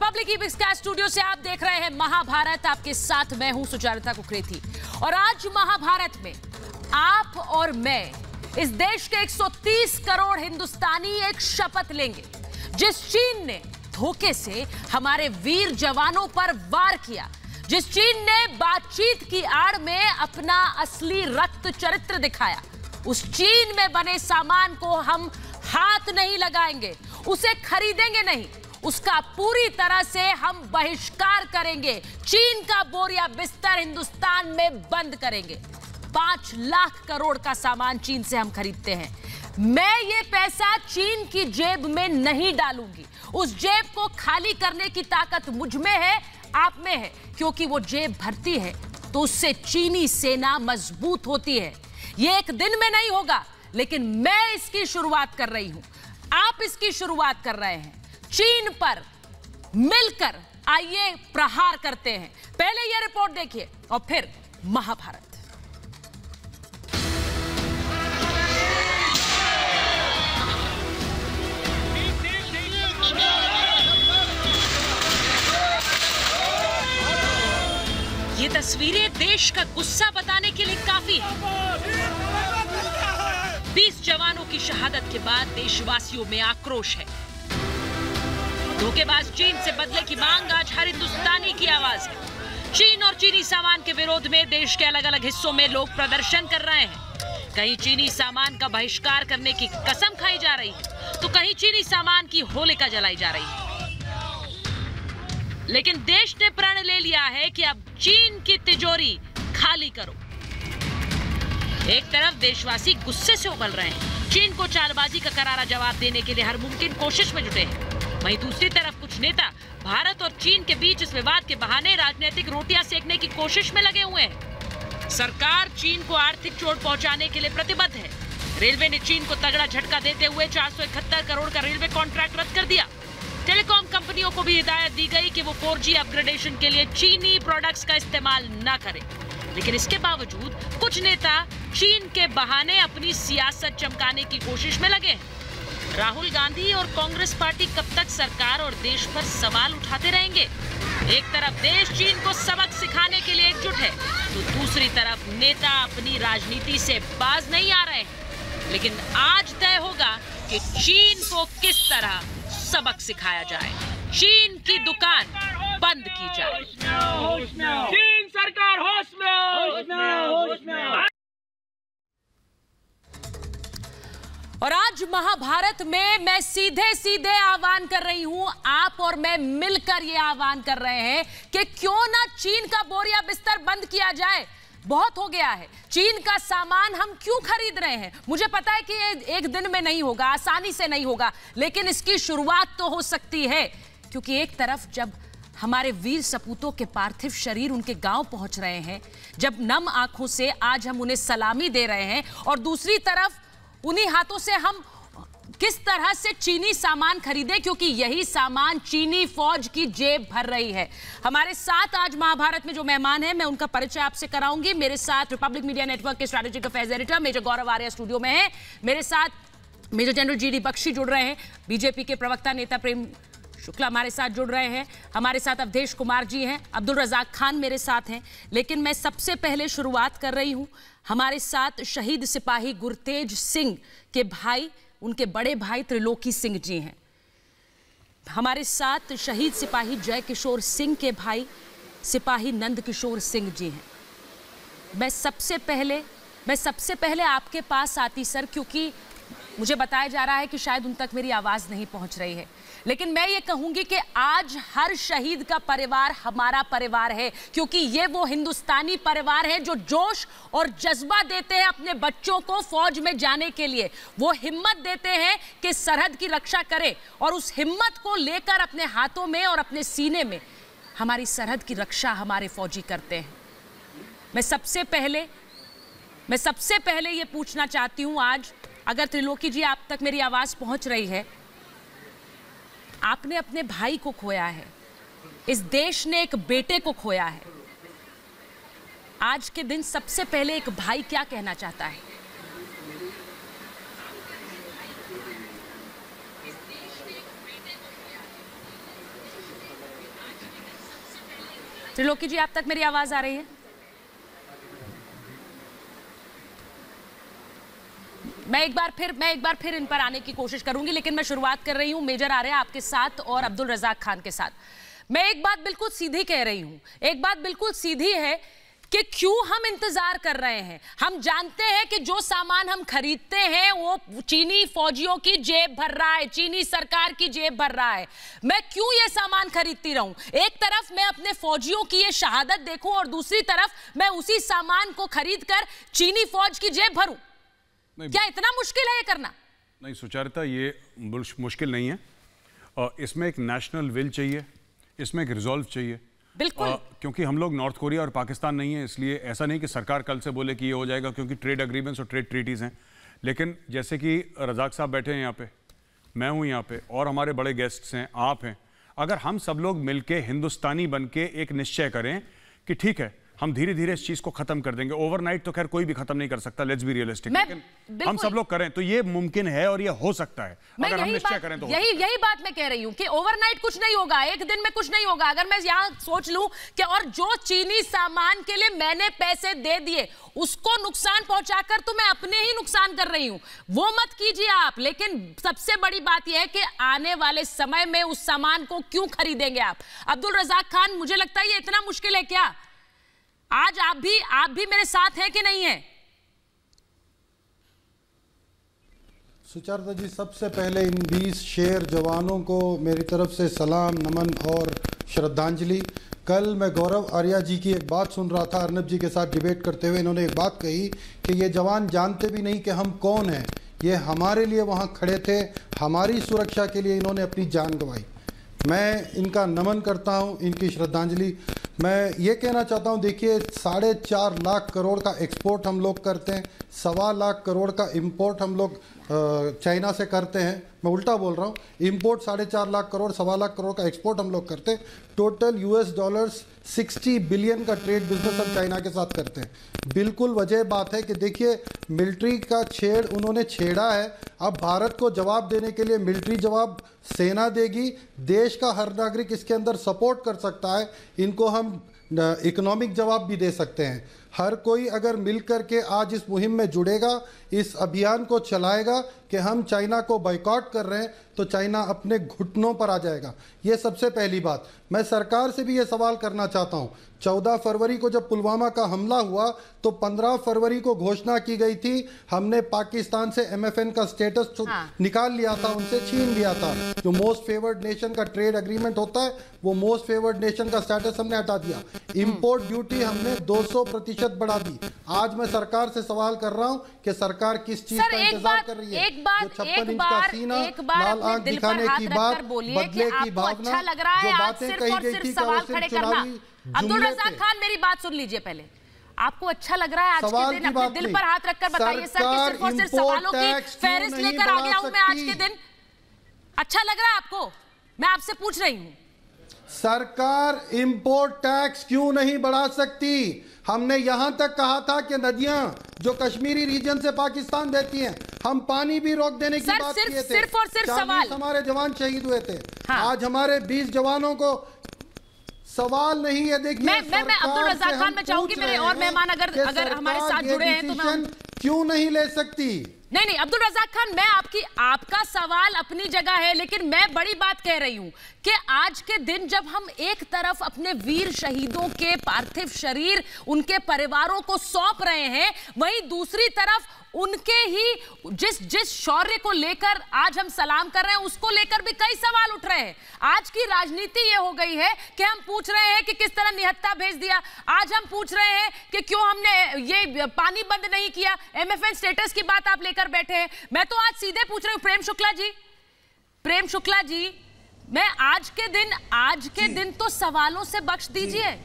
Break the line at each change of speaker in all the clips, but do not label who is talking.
Republic ईबिक्स का studio से आप देख रहे हैं महाभारत। आपके साथ मैं हूं सुचारिता कुकरेती और आज महाभारत में आप और मैं, इस देश के 130 करोड़ हिंदुस्तानी एक शपथ लेंगे। जिस चीन ने धोखे से हमारे वीर जवानों पर वार किया, जिस चीन ने बातचीत की आड़ में अपना असली रक्त चरित्र दिखाया, उस चीन में बने सामान को हम हाथ नहीं लगाएंगे, उसे खरीदेंगे नहीं, उसका पूरी तरह से हम बहिष्कार करेंगे। चीन का बोरिया बिस्तर हिंदुस्तान में बंद करेंगे। 5 लाख करोड़ का सामान चीन से हम खरीदते हैं। मैं ये पैसा चीन की जेब में नहीं डालूंगी। उस जेब को खाली करने की ताकत मुझ में है, आप में है, क्योंकि वो जेब भरती है तो उससे चीनी सेना मजबूत होती है। ये एक दिन में नहीं होगा, लेकिन मैं इसकी शुरुआत कर रही हूं, आप इसकी शुरुआत कर रहे हैं। चीन पर मिलकर आइए प्रहार करते हैं। पहले यह रिपोर्ट देखिए और फिर महाभारत। ये तस्वीरें देश का गुस्सा बताने के लिए काफी है। 20 जवानों की शहादत के बाद देशवासियों में आक्रोश है। धोखेबाज चीन से बदले की मांग आज हर हिंदुस्तानी की आवाज है। चीन और चीनी सामान के विरोध में देश के अलग अलग हिस्सों में लोग प्रदर्शन कर रहे हैं। कहीं चीनी सामान का बहिष्कार करने की कसम खाई जा रही है, तो कहीं चीनी सामान की होलिका जलाई जा रही है। लेकिन देश ने प्रण ले लिया है कि अब चीन की तिजोरी खाली करो। एक तरफ देशवासी गुस्से से उबल रहे हैं, चीन को चालबाजी का करारा जवाब देने के लिए हर मुमकिन कोशिश में जुटे हैं। वहीं दूसरी तरफ कुछ नेता भारत और चीन के बीच इस विवाद के बहाने राजनीतिक रोटियां सेकने की कोशिश में लगे हुए हैं। सरकार चीन को आर्थिक चोट पहुंचाने के लिए प्रतिबद्ध है। रेलवे ने चीन को तगड़ा झटका देते हुए 471 करोड़ का रेलवे कॉन्ट्रैक्ट रद्द कर दिया। टेलीकॉम कंपनियों को भी हिदायत दी गई कि वो 4G अपग्रेडेशन के लिए चीनी प्रोडक्ट्स का इस्तेमाल न करें। लेकिन इसके बावजूद कुछ नेता चीन के बहाने अपनी सियासत चमकाने की कोशिश में लगे हैं। राहुल गांधी और कांग्रेस पार्टी कब तक सरकार और देश पर सवाल उठाते रहेंगे? एक तरफ देश चीन को सबक सिखाने के लिए एकजुट है, तो दूसरी तरफ नेता अपनी राजनीति से बाज नहीं आ रहे हैं। लेकिन आज तय होगा कि चीन को किस तरह सबक सिखाया जाए, चीन की दुकान बंद की जाए।
चीन सरकार होश में।
और आज महाभारत में मैं सीधे सीधे आह्वान कर रही हूं, आप और मैं मिलकर यह आह्वान कर रहे हैं कि क्यों ना चीन का बोरिया बिस्तर बंद किया जाए। बहुत हो गया है, चीन का सामान हम क्यों खरीद रहे हैं? मुझे पता है कि ये एक दिन में नहीं होगा, आसानी से नहीं होगा, लेकिन इसकी शुरुआत तो हो सकती है। क्योंकि एक तरफ जब हमारे वीर सपूतों के पार्थिव शरीर उनके गांव पहुंच रहे हैं, जब नम आंखों से आज हम उन्हें सलामी दे रहे हैं, और दूसरी तरफ उन्हीं हाथों से हम किस तरह से चीनी सामान खरीदे, क्योंकि यही सामान चीनी फौज की जेब भर रही है। हमारे साथ आज महाभारत में जो मेहमान हैं, मैं उनका परिचय आपसे कराऊंगी। मेरे साथ रिपब्लिक मीडिया नेटवर्क के स्ट्रैटेजिक अफेयर्स एडिटर मेजर गौरव आर्या स्टूडियो में है। मेरे साथ मेजर जनरल GD बख्शी जुड़ रहे हैं। बीजेपी के प्रवक्ता नेता प्रेम शुक्ला हमारे साथ जुड़ रहे हैं। हमारे साथ अवधेश कुमार जी हैं। अब्दुल रजाक खान मेरे साथ हैं। लेकिन मैं सबसे पहले शुरुआत कर रही हूं, हमारे साथ शहीद सिपाही गुरतेज सिंह के भाई, उनके बड़े भाई त्रिलोकी सिंह जी हैं। हमारे साथ शहीद सिपाही जय किशोर सिंह के भाई सिपाही नंद किशोर सिंह जी हैं। मैं सबसे पहले आपके पास आती सर, क्योंकि मुझे बताया जा रहा है कि शायद उन तक मेरी आवाज नहीं पहुंच रही है, लेकिन मैं ये कहूंगी कि आज हर शहीद का परिवार हमारा परिवार है, क्योंकि ये वो हिंदुस्तानी परिवार है जो जोश और जज्बा देते हैं अपने बच्चों को फौज में जाने के लिए। वो हिम्मत देते हैं कि सरहद की रक्षा करें, और उस हिम्मत को लेकर अपने हाथों में और अपने सीने में हमारी सरहद की रक्षा हमारे फौजी करते हैं। मैं सबसे पहले ये पूछना चाहती हूं, आज अगर त्रिलोकी जी आप तक मेरी आवाज पहुंच रही है, आपने अपने भाई को खोया है, इस देश ने एक बेटे को खोया है। आज के दिन सबसे पहले एक भाई क्या कहना चाहता है? त्रिलोकी जी, आप तक मेरी आवाज आ रही है? मैं एक बार फिर इन पर आने की कोशिश करूंगी, लेकिन मैं शुरुआत कर रही हूं मेजर आर्या आपके साथ और अब्दुल रज़ाक खान के साथ। मैं एक बात बिल्कुल सीधी कह रही हूं, एक बात बिल्कुल सीधी है कि क्यों हम इंतजार कर रहे हैं। हम जानते हैं कि जो सामान हम खरीदते हैं वो चीनी फौजियों की जेब भर रहा है, चीनी सरकार की जेब भर रहा है। मैं क्यों ये सामान खरीदती रहूं? एक तरफ मैं अपने फौजियों की ये शहादत देखूं और दूसरी तरफ मैं उसी सामान को खरीद कर चीनी फौज की जेब भरूं। क्या इतना मुश्किल है ये करना?
नहीं सुचारिता, ये मुश्किल नहीं है। इसमें एक नेशनल विल चाहिए, इसमें एक रिजॉल्व चाहिए।
बिल्कुल।
क्योंकि हम लोग नॉर्थ कोरिया और पाकिस्तान नहीं है, इसलिए ऐसा नहीं कि सरकार कल से बोले कि ये हो जाएगा, क्योंकि ट्रेड एग्रीमेंट्स और ट्रेड ट्रीटीज हैं। लेकिन जैसे कि रज़ाक साहब बैठे हैं यहाँ पे, मैं हूँ यहाँ पे, और हमारे बड़े गेस्ट्स हैं, आप हैं, अगर हम सब लोग मिलके हिंदुस्तानी बन के एक निश्चय करें कि ठीक है हम धीरे धीरे इस चीज को खत्म कर देंगे। ओवरनाइट तो खैर कोई भी खत्म नहीं कर सकता, लेट्स बी रियलिस्टिक, लेकिन हम सब लोग करें तो ये मुमकिन है और ये हो सकता है अगर हम निश्चय करें तो।
यही बात मैं कह रही हूं कि ओवरनाइट कुछ नहीं होगा, एक दिन में कुछ नहीं होगा। अगर मैं यहां सोच लूं कि और जो चीनी सामान के लिए मैंने पैसे दे दिए उसको नुकसान पहुंचाकर तो मैं अपने ही नुकसान कर रही हूं, वो मत कीजिए आप। लेकिन सबसे बड़ी बात यह है कि आने वाले समय में उस सामान को क्यों खरीदेंगे आप? अब्दुल रज़ाक खान, मुझे लगता है ये इतना मुश्किल है क्या? आज आप भी मेरे साथ हैं कि नहीं है?
सुचारिता जी, सबसे पहले इन 20 शेर जवानों को मेरी तरफ से सलाम, नमन और श्रद्धांजलि। कल मैं गौरव आर्या जी की एक बात सुन रहा था, अर्नब जी के साथ डिबेट करते हुए। इन्होंने एक बात कही कि ये जवान जानते भी नहीं कि हम कौन हैं, ये हमारे लिए वहाँ खड़े थे, हमारी सुरक्षा के लिए इन्होंने अपनी जान गंवाई। मैं इनका नमन करता हूं, इनकी श्रद्धांजलि। मैं ये कहना चाहता हूं, देखिए 4.5 लाख करोड़ का एक्सपोर्ट हम लोग करते हैं, 1.25 लाख करोड़ का इंपोर्ट हम लोग चाइना से करते हैं। मैं उल्टा बोल रहा हूँ, इंपोर्ट 4.5 लाख करोड़, 1.25 लाख करोड़ का एक्सपोर्ट हम लोग करते हैं। टोटल $60 बिलियन का ट्रेड बिजनेस हम चाइना के साथ करते हैं। बिल्कुल वजह बात है कि देखिए मिलिट्री का छेड़ उन्होंने छेड़ा है, अब भारत को जवाब देने के लिए मिलिट्री जवाब सेना देगी। देश का हर नागरिक इसके अंदर सपोर्ट कर सकता है, इनको हम इकोनॉमिक जवाब भी दे सकते हैं। हर कोई अगर मिल करके आज इस मुहिम में जुड़ेगा, इस अभियान को चलाएगा कि हम चाइना को बॉयकॉट कर रहे हैं, तो चाइना अपने घुटनों पर आ जाएगा। ये सबसे पहली बात। मैं सरकार से भी ये सवाल करना चाहता हूँ, 14 फरवरी को जब पुलवामा का हमला हुआ तो 15 फरवरी को घोषणा की गई थी, हमने पाकिस्तान से MFN का स्टेटस निकाल लिया था, उनसे छीन लिया था। जो मोस्ट फेवर्ड नेशन का ट्रेड एग्रीमेंट होता है, वो मोस्ट फेवर्ड नेशन का स्टेटस हमने हटा दिया। इंपोर्ट ड्यूटी हमने 200% बढ़ा दी। आज मैं सरकार से सवाल कर रहा हूँ कि सरकार किस चीज का इंतजार कर रही है?
एक बार
56 इंच का सीना, लाल आंख दिखाने की बात, बदले की भावना,
अच्छा लग रहा है,
जो बातें कही गई थी,
सवाल खड़े करना। अब्दुल रज़ाक खान, मेरी बात सुन लीजिए पहले। आपको अच्छा लग रहा है आज के दिन अपने दिल पर हाथ रखकर बताइए सर कि सिर्फ और सिर्फ सवालों की फहरिस्त लेकर आ गया हूं मैं आज के दिन? अच्छा लग रहा है आपको? मैं आपसे पूछ रही हूं।
सरकार इंपोर्ट टैक्स क्यों नहीं बढ़ा सकती? हमने यहां तक कहा था कि नदियां जो कश्मीरी रीजन से पाकिस्तान देती हैं, हम पानी भी रोक देने की बात किए थे।
सिर्फ और सिर्फ सवाल,
हमारे जवान शहीद हुए थे। हाँ। आज हमारे 20 जवानों को सवाल नहीं है। देखिए
मैं अब्दुल रज़ाक खान में चाहूंगी मेरे और मेहमान अगर हमारे साथ जुड़े हैं तो मैं
क्यों नहीं ले सकती?
नहीं अब्दुल रज़ाक खान, मैं आपका सवाल अपनी जगह है, लेकिन मैं बड़ी बात कह रही हूं कि आज के दिन जब हम एक तरफ अपने वीर शहीदों के पार्थिव शरीर उनके परिवारों को सौंप रहे हैं, वहीं दूसरी तरफ उनके ही जिस शौर्य को लेकर आज हम सलाम कर रहे हैं, उसको लेकर भी कई सवाल उठ रहे हैं। आज की राजनीति ये हो गई है कि हम पूछ रहे हैं कि किस तरह निहत्था भेज दिया, आज हम पूछ रहे हैं कि क्यों हमने ये पानी बंद नहीं किया, MFN स्टेटस की बात आप लेकर बैठे हैं। मैं तो आज सीधे पूछ रही हूं प्रेम शुक्ला जी, मैं आज के दिन तो सवालों से बख्श दीजिए।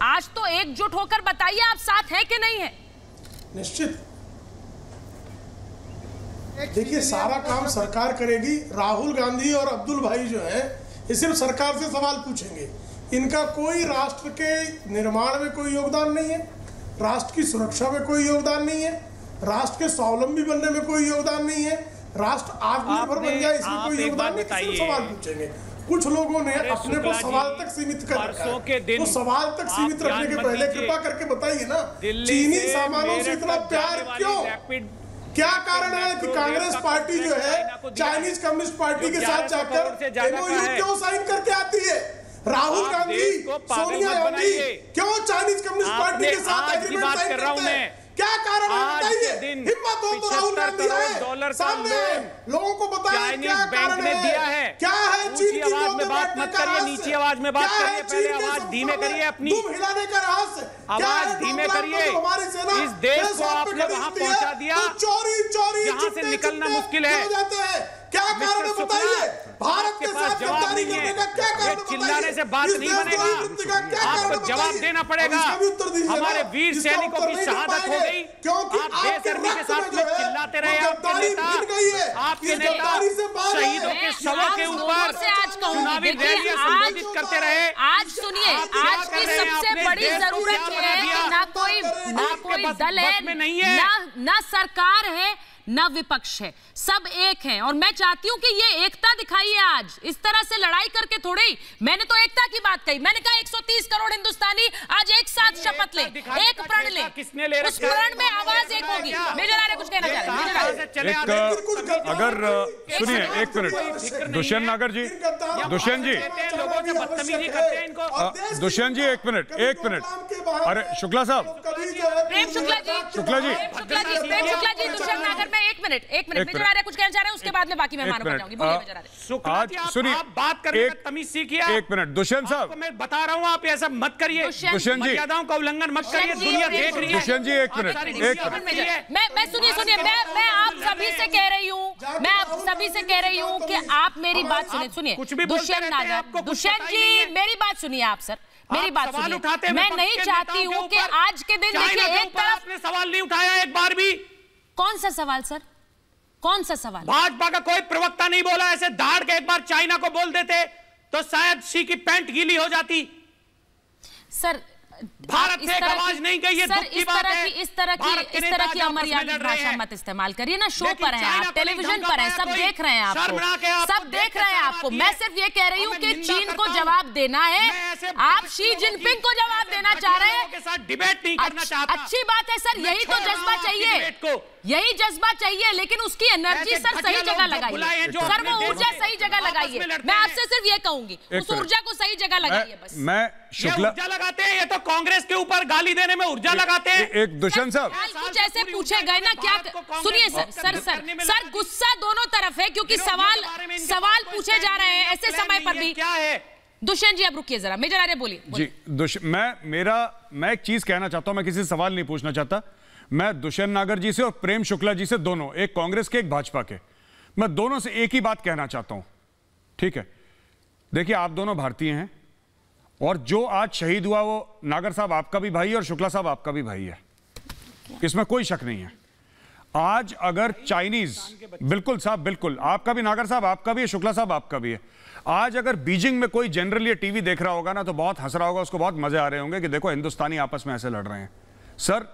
आज तो एकजुट होकर बताइए आप साथ हैं कि नहीं है?
निश्चित। देखिए सारा काम सरकार करेगी। राहुल गांधी और अब्दुल भाई जो है ये सिर्फ सरकार से सवाल पूछेंगे। इनका कोई राष्ट्र के निर्माण में कोई योगदान नहीं है, राष्ट्र की सुरक्षा में कोई योगदान नहीं है, राष्ट्र के स्वावलंबी बनने में कोई योगदान नहीं है, राष्ट्र आत्मनिर्भर बन जाए इसमें कोई योगदान नहीं, सिर्फ सवाल पूछेंगे। कुछ लोगों ने अपने को सवाल तक सीमित कर रखा है। तो सवाल तक सीमित रखने के पहले कृपा करके बताइए ना, चीनी सामानों से इतना प्यार क्यों? क्या कारण है कि कांग्रेस पार्टी जो है चाइनीज कम्युनिस्ट पार्टी के साथ जाकर एमओयू क्यों साइन करके आती है? राहुल गांधी, सोनिया गांधी क्यों चाइनीज कम्युनिस्ट पार्टी के साथ एग्रीमेंट साइन करते हैं? क्या कारण है बताइए? हिम्मत हो तो राहुल गांधी आए सामने, लोगों को बताएं क्या कारण है, क्या है चीन की आवाज में बात मत करिए, नीची आवाज में बात करिए, पहले आवाज धीमे करिए, अपनी तुम हिलाने का रहस्य आवाज धीमे करिए। इस देश को आपने वहां पहुंचा दिया जहां से निकलना मुश्किल है। क्या कारण है बताइए? भारत के साथ जवाब नहीं है, ये चिल्लाने से बात नहीं बनेगा, आपको जवाब देना पड़ेगा। हमारे वीर सैनिकों की शहादत हो गई, आप बेशर्मी के साथ लोग चिल्लाते रहे। आपके नेता शहीदों के शवों के ऊपर चुनावी रैलियां संबोधित करते रहे।
आज सुनिए, आज की सबसे बड़ी जरूरत है ना कोई दल है, ना सरकार है, ना विपक्ष है, सब एक हैं। और मैं चाहती हूं कि ये एकता दिखाइए आज, इस तरह से लड़ाई करके थोड़े ही। मैंने तो एकता की बात कही, मैंने कहा 130 करोड़ हिंदुस्तानी आज एक साथ शपथ ले, एक प्रण ले, उस प्रण में आवाज एक होगी। मेजर आर्य कुछ कहना चाह रहे हैं?
अगर सुनिए एक मिनट, दुष्यंत नागर जी, दुष्यंत जी, दुष्यंत जी एक मिनट, अरे शुक्ला साहब,
प्रेम शुक्ला जी, प्रेम शुक्ला जी, दुष्यंत नागर में एक मिनट मेजर आर्य कुछ कहना चाह रहे हैं, उसके बाद में बाकी मेहमानों को जाऊंगी। बोलिए मेजर आर्य।
आज सुनिए,
आप बात करने का तमीज सीखिए।
एक मिनट दुष्यंत साहब,
मैं बता रहा हूं, आप ऐसा मत करिए,
दुष्यंत जी,
मर्यादाओं का उल्लंघन मत करिए, दुनिया देख रही है।
दुष्यंत जी एक मिनट,
मैं सुनिए, मैं आप सभी से कह रही हूँ, कि आप मेरी बात सुनिए। दुष्यंत नागर, दुष्यंत जी मेरी बात सुनिए, आप सर मेरी बात सुनिए। मैं नहीं चाहती हूँ कि आज के दिन देखिए एक तरफ
आपने सवाल नहीं उठाया एक बार भी।
कौन सा सवाल सर, कौन सा सवाल?
भाजपा का कोई प्रवक्ता नहीं बोला, ऐसे दाड़ के एक बार चाइना को बोल देते तो शायद शी की पैंट गीली हो जाती।
सर
भारत से एक आवाज नहीं गई, ये दुख की बात है।
इस तरह की अमर्यादित भाषा मत इस्तेमाल करिए ना। शो पर हैं आप, टेलीविजन पर हैं, सब देख रहे हैं आपको, सब देख रहे हैं आपको। मैं सिर्फ ये कह रही हूँ कि चीन को जवाब देना है, आप शी जिनपिंग को जवाब देना चाह रहे हैं,
डिबेट नहीं करना चाहता।
अच्छी बात है सर, यही तो जज्बा चाहिए, यही जज्बा चाहिए, लेकिन उसकी एनर्जी सर सही जगह लगाइए, सर वो ऊर्जा सही जगह लगाइए। मैं आपसे सिर्फ ये कहूंगी, उस ऊर्जा को सही जगह लगाइए बस।
मैं शुक्ला
ऊर्जा लगाते हैं, ये तो कांग्रेस के ऊपर गाली देने में ऊर्जा लगाते हैं।
एक दुष्यंत साहब,
कुछ ऐसे पूछे गए ना, क्या सुनिए सर गुस्सा दोनों तरफ है, क्योंकि सवाल पूछे जा रहे हैं ऐसे समय पर भी।
क्या है
दुष्यंत जी आप रुकिए जरा, मेजर आर्य बोलिए
जी। मैं एक चीज कहना चाहता हूं, मैं किसी से सवाल नहीं पूछना चाहता। मैं दुष्यंत नागर जी से और प्रेम शुक्ला जी से, दोनों, एक कांग्रेस के एक भाजपा के, मैं दोनों से एक ही बात कहना चाहता हूं, ठीक है? देखिए आप दोनों भारतीय हैं, और जो आज शहीद हुआ वो नागर साहब आपका भी भाई है और शुक्ला साहब आपका भी भाई है, इसमें कोई शक नहीं है। आज अगर चाइनीज, बिल्कुल साहब बिल्कुल, आपका भी नागर साहब आपका भी है, शुक्ला साहब आपका भी है। आज अगर बीजिंग में कोई जनरल ये टीवी देख रहा होगा ना, तो बहुत हंस रहा होगा, उसको बहुत मजे आ रहे होंगे कि देखो हिंदुस्तानी आपस में ऐसे लड़ रहे हैं। सर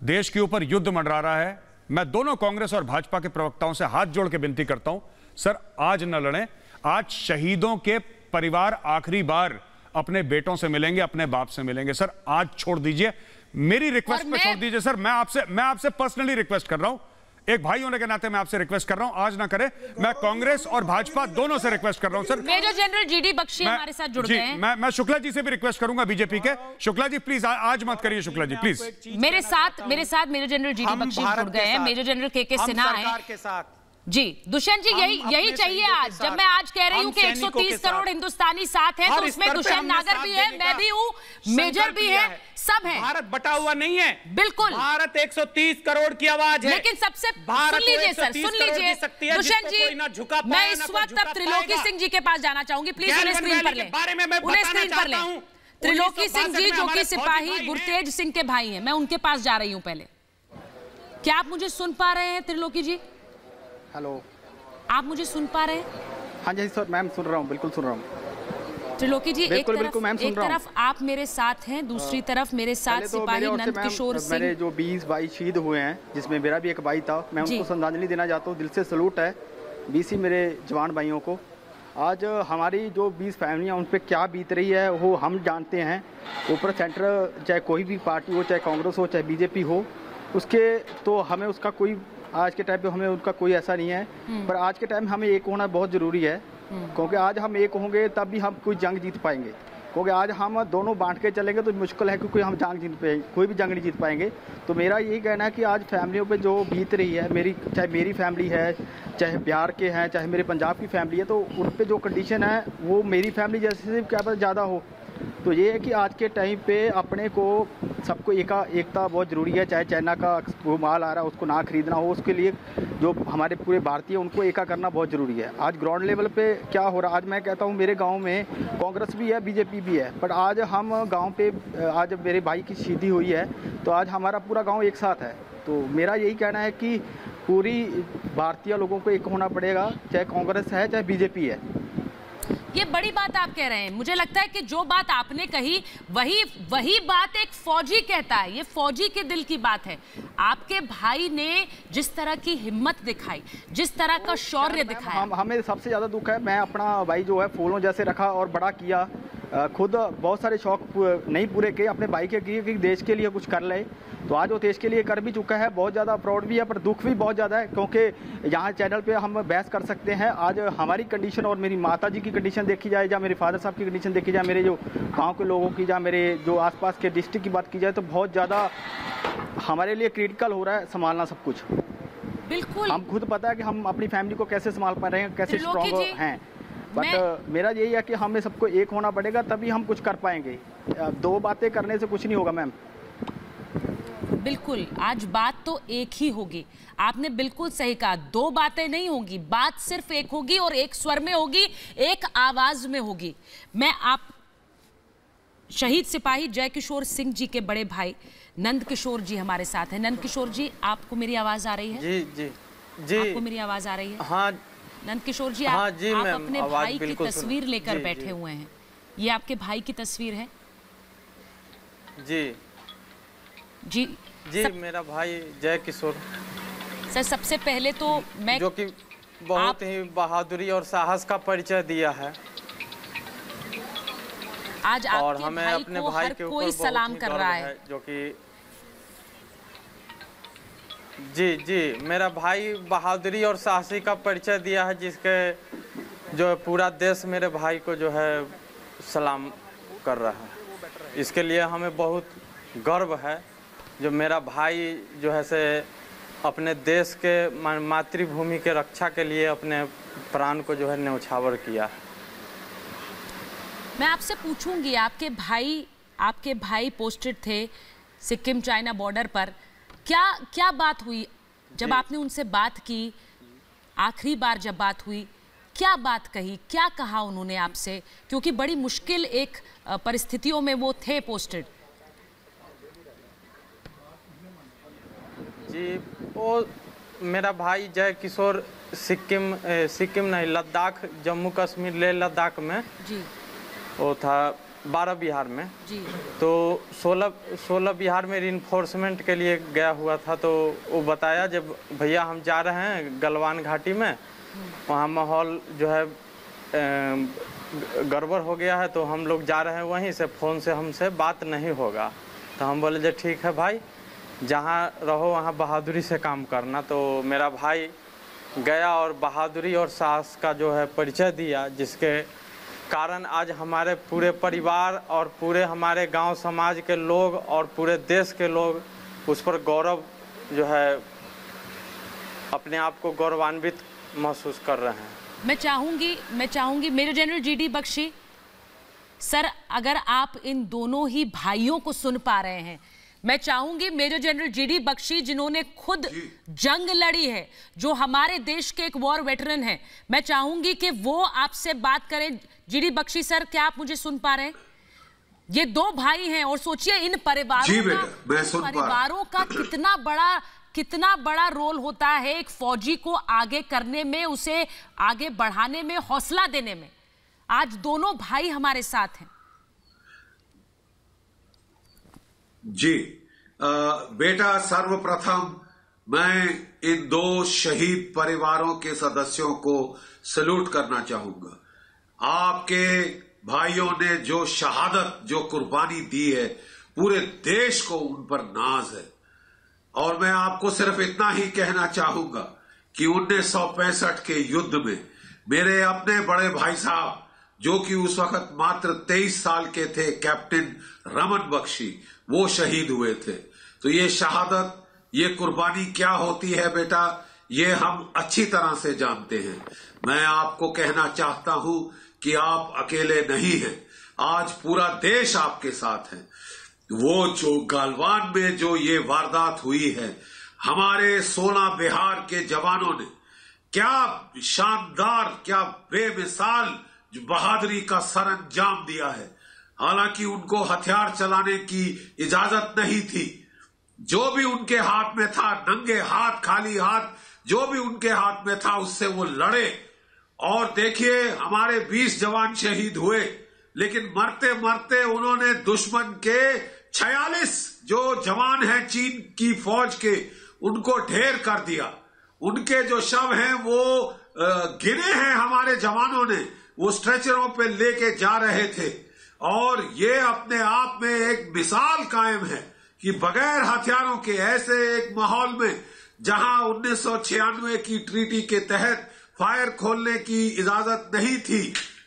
देश के ऊपर युद्ध मंडरा रहा है। मैं दोनों कांग्रेस और भाजपा के प्रवक्ताओं से हाथ जोड़ के विनती करता हूं, सर आज न लड़ें। आज शहीदों के परिवार आखिरी बार अपने बेटों से मिलेंगे, अपने बाप से मिलेंगे। सर आज छोड़ दीजिए, मेरी रिक्वेस्ट पे छोड़ दीजिए सर। मैं आपसे पर्सनली रिक्वेस्ट कर रहा हूं, एक भाई होने के नाते मैं आपसे रिक्वेस्ट कर रहा हूं, आज ना करें। मैं कांग्रेस और भाजपा दोनों से रिक्वेस्ट कर रहा हूं sir.
Major general GD Bakshi हमारे साथ जुड़ गए हैं।
मैं शुक्ला जी से भी रिक्वेस्ट करूंगा, बीजेपी के। शुक्ला जी प्लीज आज मत करिए, शुक्ला जी प्लीज।
मेरे साथ मेजर जनरल जीडी बख्शी जुड़ गए हैं, मेजर जनरल के सिन्हा हैं जी। दुष्यंत जी यही चाहिए आज, जब मैं आज कह रही हूँ कि 130 करोड़ हिंदुस्तानी साथ हैं, तो उसमें दुष्यंत नागर भी है, मैं भी हूँ, मेजर भी है, सब है।
भारत बटा हुआ नहीं है,
बिल्कुल।
भारत 130 करोड़ की आवाज है।
लेकिन सबसे सुन लीजिए सर, सुन लीजिए दुष्यंत जी, मैं इस वक्त अब त्रिलोकी सिंह जी के पास जाना चाहूंगी, प्लीज उन्हें स्क्रीन पर लें, उन्हें स्क्रीन पर लें। त्रिलोकी सिंह जी जो कि सिपाही गुरतेज सिंह के भाई हैं, मैं उनके पास जा रही हूँ पहले। क्या आप मुझे सुन पा रहे हैं त्रिलोकी जी?
हेलो, आप
मुझे सुन पा रहे हैं?
हाँ जी सर, मैम सुन रहा हूँ, बिल्कुल सुन रहा हूँ।
त्रिलोकी जी, एक तरफ आप मेरे साथ हैं, दूसरी तरफ मेरे साथ सिपाही नंद किशोर सिंह।
मेरे जो 20 भाई शहीद हुए हैं, जिसमें मेरा भी एक भाई था, मैं उनको श्रद्धांजलि देना चाहता हूँ। दिल से सलूट है बीसी मेरे जवान भाइयों को, आज हमारी जो 20 फैमिलियाँ उन पे क्या बीत रही है वो हम जानते हैं। ऊपर सेंटर चाहे कोई भी पार्टी हो, चाहे कांग्रेस हो, चाहे बीजेपी हो, उसके तो हमें उसका कोई आज के टाइम पे हमें उनका कोई ऐसा नहीं है। पर आज के टाइम हमें एक होना बहुत ज़रूरी है, क्योंकि आज हम एक होंगे तब भी हम कोई जंग जीत पाएंगे। क्योंकि आज हम दोनों बांट के चलेंगे तो मुश्किल है, क्योंकि हम जंग जीत पाएंगे, कोई भी जंग नहीं जीत पाएंगे। तो मेरा यही कहना है कि आज फैमिलियों पे जो बीत रही है, चाहे मेरी फैमिली है, चाहे बिहार के हैं, चाहे मेरे पंजाब की फैमिली है, तो उन पे जो कंडीशन है वो मेरी फैमिली जैसे से क्या पता ज़्यादा हो। तो ये है कि आज के टाइम पे अपने को सबको एकता बहुत ज़रूरी है। चाहे चाइना का वो माल आ रहा है उसको ना खरीदना हो, उसके लिए जो हमारे पूरे भारतीय उनको एका करना बहुत ज़रूरी है। आज ग्राउंड लेवल पे क्या हो रहा है, आज मैं कहता हूँ मेरे गांव में कांग्रेस भी है, बीजेपी भी है, पर आज हम गांव पे आज मेरे भाई की शादी हुई है तो आज हमारा पूरा गाँव एक साथ है। तो मेरा यही कहना है कि पूरी भारतीय लोगों को एक होना पड़ेगा, चाहे कांग्रेस है चाहे बीजेपी है।
ये बड़ी बात आप कह रहे हैं। मुझे लगता है कि जो बात आपने कही वही बात एक फौजी कहता है। ये फौजी के दिल की बात है। आपके भाई ने जिस तरह की हिम्मत दिखाई, जिस तरह का शौर्य दिखाया,
हमें सबसे ज़्यादा दुख है। मैं अपना भाई जो है फूलों जैसे रखा और बड़ा किया, खुद बहुत सारे शौक नहीं पूरे किए अपने भाई के किए कि देश के लिए कुछ कर ले। तो आज वो देश के लिए कर भी चुका है, बहुत ज़्यादा प्राउड भी है, पर दुख भी बहुत ज़्यादा है, क्योंकि यहाँ चैनल पे हम बहस कर सकते हैं। आज हमारी कंडीशन और मेरी माता जी की कंडीशन देखी जाए, या मेरे फादर साहब की कंडीशन देखी जाए, मेरे जो गांव के लोगों की, या मेरे जो आसपास के डिस्ट्रिक्ट की बात की जाए, तो बहुत ज़्यादा हमारे लिए क्रिटिकल हो रहा है संभालना सब कुछ।
बिल्कुल,
हम खुद पता है कि हम अपनी फैमिली को कैसे संभाल पा रहे हैं, कैसे स्ट्रॉन्ग हैं। बट मेरा यही है कि हमें सबको एक होना पड़ेगा, तभी हम कुछ कर पाएंगे। दो बातें करने से कुछ नहीं होगा मैम।
बिल्कुल, आज बात तो एक ही होगी। आपने बिल्कुल सही कहा, दो बातें नहीं होगी, बात सिर्फ एक होगी और एक स्वर में होगी, एक आवाज में होगी। मैं आप शहीद सिपाही जय किशोर सिंह जी के बड़े भाई नंद किशोर जी हमारे साथ हैं। नंद किशोर जी, आपको मेरी आवाज आ रही है?
जी जी जी,
आपको मेरी आवाज आ रही है?
हाँ
नंद किशोर जी,
हाँ,
आप अपने भाई की तस्वीर लेकर बैठे हुए हैं। ये आपके भाई की तस्वीर है?
जी
जी
जी, मेरा भाई जय किशोर
सर, सबसे पहले तो मैं,
जो कि बहुत ही बहादुरी और साहस का परिचय दिया है,
आज
और
आपके
हमें
भाई
अपने
को
भाई
हर
के
कोई
ऊपर
सलाम
बहुत
कर
ही
रहा
गर्व
है।
जो कि जी जी, मेरा भाई बहादुरी और साहसी का परिचय दिया है, जिसके जो पूरा देश मेरे भाई को जो है सलाम कर रहा है। इसके लिए हमें बहुत गर्व है, जो मेरा भाई जो है से अपने देश के मातृभूमि के रक्षा के लिए अपने प्राण को जो है न्यौछावर किया है।
मैं आपसे पूछूंगी, आपके भाई पोस्टेड थे सिक्किम चाइना बॉर्डर पर, क्या बात हुई जब आपने उनसे बात की? आखिरी बार जब बात हुई, क्या बात कही, क्या कहा उन्होंने आपसे? क्योंकि बड़ी मुश्किल एक परिस्थितियों में वो थे पोस्टेड।
जी, वो मेरा भाई जय किशोर सिक्किम नहीं, लद्दाख, जम्मू कश्मीर लेह लद्दाख में
जी
वो था, 12 बिहार में
जी।
तो 16 बिहार में रिइंफोर्समेंट के लिए गया हुआ था। तो वो बताया, जब भैया हम जा रहे हैं गलवान घाटी में, वहाँ माहौल जो है गड़बड़ हो गया है, तो हम लोग जा रहे हैं वहीं से, फ़ोन से हमसे बात नहीं होगा। तो हम बोले जो ठीक है भाई, जहाँ रहो वहाँ बहादुरी से काम करना। तो मेरा भाई गया और बहादुरी और साहस का जो है परिचय दिया, जिसके कारण आज हमारे पूरे परिवार और पूरे हमारे गांव समाज के लोग और पूरे देश के लोग उस पर गौरव जो है अपने आप को गौरवान्वित महसूस कर रहे हैं।
मैं चाहूंगी major general GD Bakshi sir, अगर आप इन दोनों ही भाइयों को सुन पा रहे हैं, मैं चाहूंगी मेजर जनरल जीडी बख्शी, जिन्होंने खुद जंग लड़ी है, जो हमारे देश के एक वॉर वेटरन हैं, मैं चाहूंगी कि वो आपसे बात करें। जीडी बख्शी सर, क्या आप मुझे सुन पा रहे हैं? ये दो भाई हैं और सोचिए इन परिवारों का कितना बड़ा रोल होता है एक फौजी को आगे करने में, उसे आगे बढ़ाने में, हौसला देने में। आज दोनों भाई हमारे साथ हैं।
जी बेटा, सर्वप्रथम मैं इन दो शहीद परिवारों के सदस्यों को सैल्यूट करना चाहूंगा। आपके भाइयों ने जो शहादत, जो कुर्बानी दी है, पूरे देश को उन पर नाज है। और मैं आपको सिर्फ इतना ही कहना चाहूंगा कि 1965 के युद्ध में मेरे अपने बड़े भाई साहब, जो कि उस वक्त मात्र 23 साल के थे, कैप्टन रमन बख्शी, वो शहीद हुए थे। तो ये शहादत, ये कुर्बानी क्या होती है बेटा, ये हम अच्छी तरह से जानते हैं। मैं आपको कहना चाहता हूं कि आप अकेले नहीं हैं, आज पूरा देश आपके साथ है। वो जो गालवान में जो ये वारदात हुई है, हमारे 16 बिहार के जवानों ने क्या शानदार, क्या बेमिसाल बहादुरी का सरंजाम दिया है। हालांकि उनको हथियार चलाने की इजाजत नहीं थी, जो भी उनके हाथ में था, नंगे हाथ, खाली हाथ, जो भी उनके हाथ में था उससे वो लड़े। और देखिए, हमारे 20 जवान शहीद हुए, लेकिन मरते मरते उन्होंने दुश्मन के 46 जो जवान हैं चीन की फौज के, उनको ढेर कर दिया। उनके जो शव हैं वो गिने हैं हमारे जवानों ने, वो स्ट्रेचरों पे लेके जा रहे थे। और ये अपने आप में एक मिसाल कायम है कि बगैर हथियारों के ऐसे एक माहौल में, जहां 1996 की ट्रीटी के तहत फायर खोलने की इजाजत नहीं थी,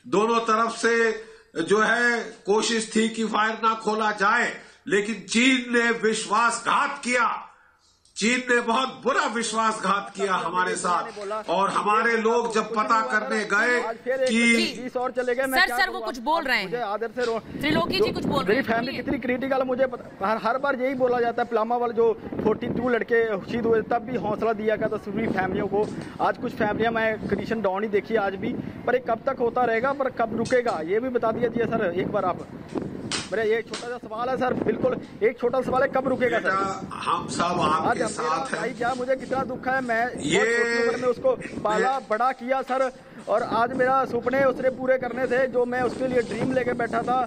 दोनों तरफ से जो है कोशिश थी कि फायर ना खोला जाए, लेकिन चीन ने विश्वासघात किया। चीन ने बहुत बुरा विश्वासघात किया हमारे साथ। और हमारे लोग जब पता करने गए कि
और चले गए,
सर वो कुछ बोल रहे हैं,
आदर से
त्रिलोकी जी कुछ बोल रहे हैं।
मेरी फैमिली कितनी क्रिटिकल है मुझे हर बार यही बोला जाता है। प्लामा वाले जो 42 लड़के शहीद हुए, तब भी हौसला दिया गया था सभी फैमिलियों को। आज कुछ फैमिलियां मैं कंडीशन डाउन ही देखी आज भी, पर ये कब तक होता रहेगा, पर कब रुकेगा ये भी बता दिया सर एक बार आप। मेरा ये छोटा सा सवाल है सर, बिल्कुल एक छोटा सा सवाल है, कब रुकेगा सर?
हम सब आपके साथ हैं।
भाई क्या मुझे कितना दुख है, मैं ये में उसको पाला बड़ा किया सर, और आज मेरा सपने उसने पूरे करने थे, जो मैं उसके लिए ड्रीम लेके बैठा था,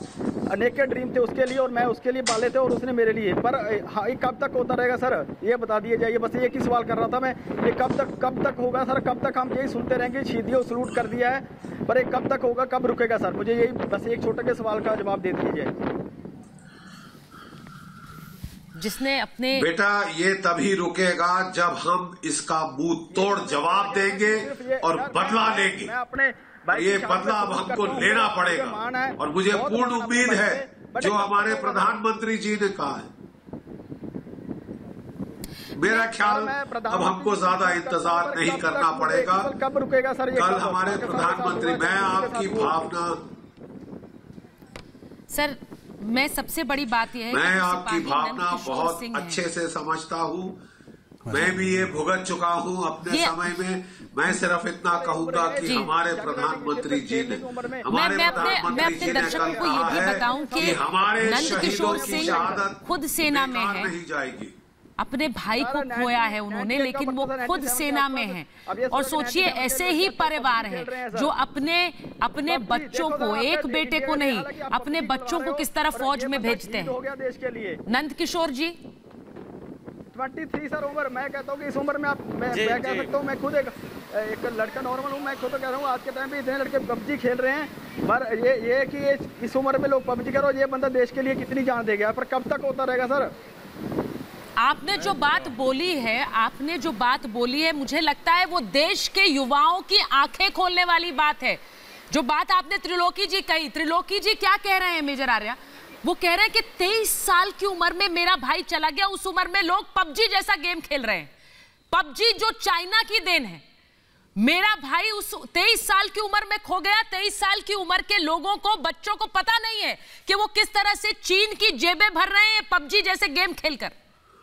अनेक ड्रीम थे उसके लिए, और मैं उसके लिए पाले थे और उसने मेरे लिए। पर हाँ, ये कब तक होता रहेगा सर, ये बता दिए जाइए। बस एक ही सवाल कर रहा था मैं, ये कब तक होगा सर? कब तक हम यही सुनते रहेंगे, शहीदियों सलूट कर दिया है, पर ये कब तक होगा, कब रुकेगा सर? मुझे यही बस एक छोटे के सवाल का जवाब दे दीजिए।
जिसने अपने
बेटा, ये तभी रुकेगा जब हम इसका मुंह तोड़ जवाब देंगे और बदला लेंगे। ये बदला अब हमको लेना पड़ेगा, और मुझे पूर्ण उम्मीद है जो हमारे प्रधानमंत्री जी ने कहा है। मेरा ख्याल अब हमको ज्यादा इंतजार नहीं करना पड़ेगा।
कब रुकेगा सर?
कल हमारे प्रधानमंत्री, मैं आपकी भावना,
सर मैं सबसे बड़ी बात यह है,
मैं आपकी भावना बहुत अच्छे से समझता हूँ। मैं भी ये भुगत चुका हूँ अपने समय में। मैं सिर्फ इतना कहूंगा कि हमारे प्रधानमंत्री जी ने,
मैं अपने दर्शकों को ये भी बताऊं कि
हमारे
नंदकिशोर सिंह खुद सेना में है,
नहीं जाएगी।
अपने भाई को खोया है उन्होंने, लेकिन वो खुद सेना में हैं। और सोचिए, ऐसे ही परिवार है जो अपने बच्चों को, एक बेटे को नहीं, अपने बच्चों को किस तरह फौज में भेजते हैं। नंदकिशोर जी
23 सर उम्र, मैं कहता हूँ कि इस उम्र में आप, मैं कह सकता हूँ, मैं खुद एक लड़का नॉर्मल हूँ, मैं खुद कह रहा हूँ आज के टाइम पे इतने लड़के पबजी खेल रहे हैं, पर ये कि इस उम्र में लोग पबजी करो, ये बंदा देश के लिए कितनी जान देगा, पर कब तक होता रहेगा सर?
आपने जो बात बोली है, मुझे लगता है वो देश के युवाओं की आंखें खोलने वाली बात है। जो बात आपने त्रिलोकी जी कही, त्रिलोकी जी क्या कह रहे हैं मेजर आर्या? वो कह रहे हैं कि 23 साल की उम्र में मेरा भाई चला गया, उस उम्र में लोग पबजी जैसा गेम खेल रहे हैं। पबजी जो चाइना की देन है, मेरा भाई उस 23 साल की उम्र में खो गया। 23 साल की उम्र के लोगों को, बच्चों को पता नहीं है कि वो किस तरह से चीन की जेबें भर रहे हैं पबजी जैसे गेम खेलकर।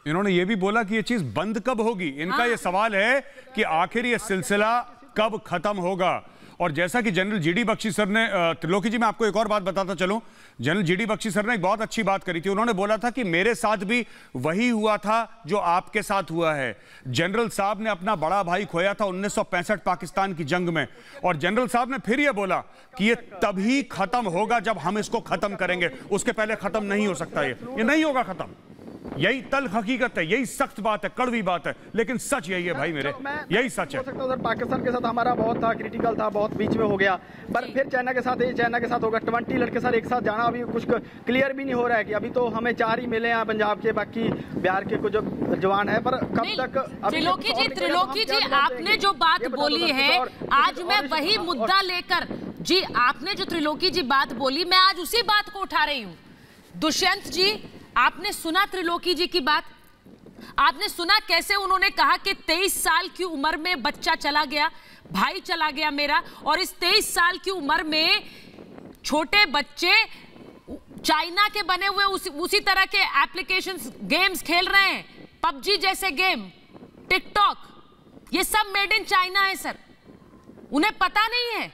इन्होंने ये भी बोला कि ये चीज बंद कब होगी। इनका ये सवाल है कि आखिर ये सिलसिला कब खत्म होगा। और जैसा कि जनरल जीडी बख्शी सर ने, त्रिलोकी जी मैं आपको एक और बात बताता चलूं, जनरल जीडी बख्शी सर ने एक बहुत अच्छी बात करी थी। उन्होंने बोला था कि मेरे साथ भी वही हुआ था जो आपके साथ हुआ है। जनरल साहब ने अपना बड़ा भाई खोया था 1965 पाकिस्तान की जंग में, और जनरल साहब ने फिर यह बोला कि ये तभी खत्म होगा जब हम इसको खत्म करेंगे, उसके पहले खत्म नहीं हो सकता, ये नहीं होगा खत्म। यही तल्ख हकीकत है, यही सख्त बात है, कड़वी बात है, लेकिन सच यही है भाई मेरे, यही सच है।
हो सकता है सर, पाकिस्तान के साथ हमारा बहुत था, क्रिटिकल था, बहुत बीच में हो गया, पर फिर चाइना के साथ होगा। 20 लड़के सर एक साथ जाना अभी कुछ क्लियर भी नहीं हो रहा है कि अभी तो हमें 4 ही मिले हैं पंजाब के, बाकी बिहार के कुछ जवान है, पर कब तक।
त्रिलोकी जी आपने जो बात बोली है, आज मैं वही मुद्दा लेकर जी, आपने जो त्रिलोकी जी बात बोली, मैं आज उसी बात को उठा रही हूँ। दुष्यंत जी, आपने सुना त्रिलोकी जी की बात? आपने सुना कैसे उन्होंने कहा कि 23 साल की उम्र में बच्चा चला गया, भाई चला गया मेरा, और इस 23 साल की उम्र में छोटे बच्चे चाइना के बने हुए उसी तरह के एप्लीकेशंस, गेम्स खेल रहे हैं, पबजी जैसे गेम, टिकटॉक, ये सब मेड इन चाइना है सर। उन्हें पता नहीं है,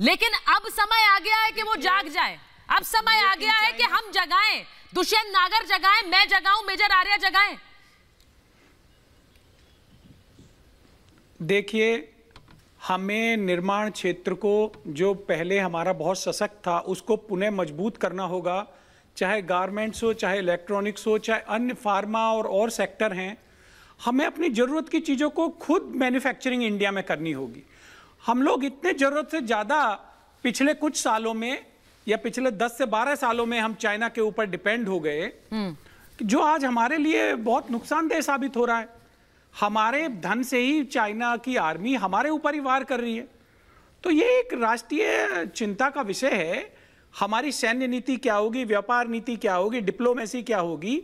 लेकिन अब समय आ गया है कि वो जाग जाए। अब समय आ गया है कि हम जगाएं, दुष्यंत नागर जगाएं, मैं जगाऊं, मेजर आर्या जगाएं।
देखिए, हमें निर्माण क्षेत्र को, जो पहले हमारा बहुत सशक्त था, उसको पुनः मजबूत करना होगा। चाहे गारमेंट्स हो, चाहे इलेक्ट्रॉनिक्स हो, चाहे अन्य फार्मा और सेक्टर हैं, हमें अपनी ज़रूरत की चीज़ों को खुद मैन्युफैक्चरिंग इंडिया में करनी होगी। हम लोग इतने ज़रूरत से ज़्यादा पिछले कुछ सालों में, या पिछले 10 से 12 सालों में हम चाइना के ऊपर डिपेंड हो गए, जो आज हमारे लिए बहुत नुकसानदेह साबित हो रहा है। हमारे धन से ही चाइना की आर्मी हमारे ऊपर ही वार कर रही है। तो ये एक राष्ट्रीय चिंता का विषय है। हमारी सैन्य नीति क्या होगी, व्यापार नीति क्या होगी, डिप्लोमेसी क्या होगी,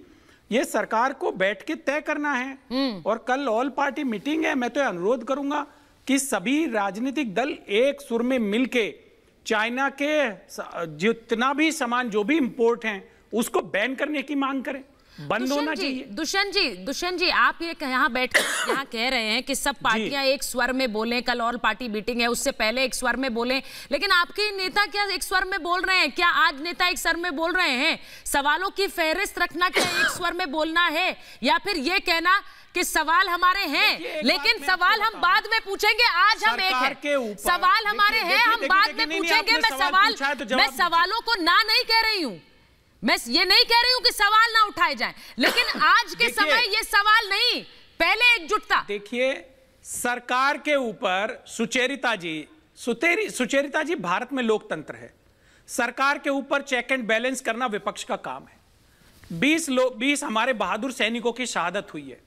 ये सरकार को बैठ के तय करना है। और कल ऑल पार्टी मीटिंग है, मैं तो अनुरोध करूंगा कि सभी राजनीतिक दल एक सुर में मिलके चाइना के जितना भी सामान जो भी इंपोर्ट हैं उसको बैन करने की मांग करें, बंद होना चाहिए।
दुष्यंत जी, आप ये यहाँ बैठ यहाँ कह रहे हैं कि सब पार्टियां एक स्वर में बोलें, कल ऑल पार्टी मीटिंग है, उससे पहले एक स्वर में बोलें, लेकिन आपके नेता क्या एक स्वर में बोल रहे हैं? क्या आज नेता एक स्वर में बोल रहे हैं? सवालों की फहरिस्त रखना क्या एक स्वर में बोलना है, या फिर ये कहना कि सवाल हमारे हैं लेकिन सवाल हम बाद में पूछेंगे, आज हम एक है, सवाल हमारे हैं, हम बाद में पूछेंगे। मैं सवालों को ना नहीं कह रही हूं, मैं ये नहीं कह रही हूं कि सवाल ना उठाए जाएं, लेकिन आज के समय ये सवाल नहीं, पहले एकजुटता।
देखिए, सरकार के ऊपर सुचेरिता जी, भारत में लोकतंत्र है, सरकार के ऊपर चेक एंड बैलेंस करना विपक्ष का काम है। 20 हमारे बहादुर सैनिकों की शहादत हुई है,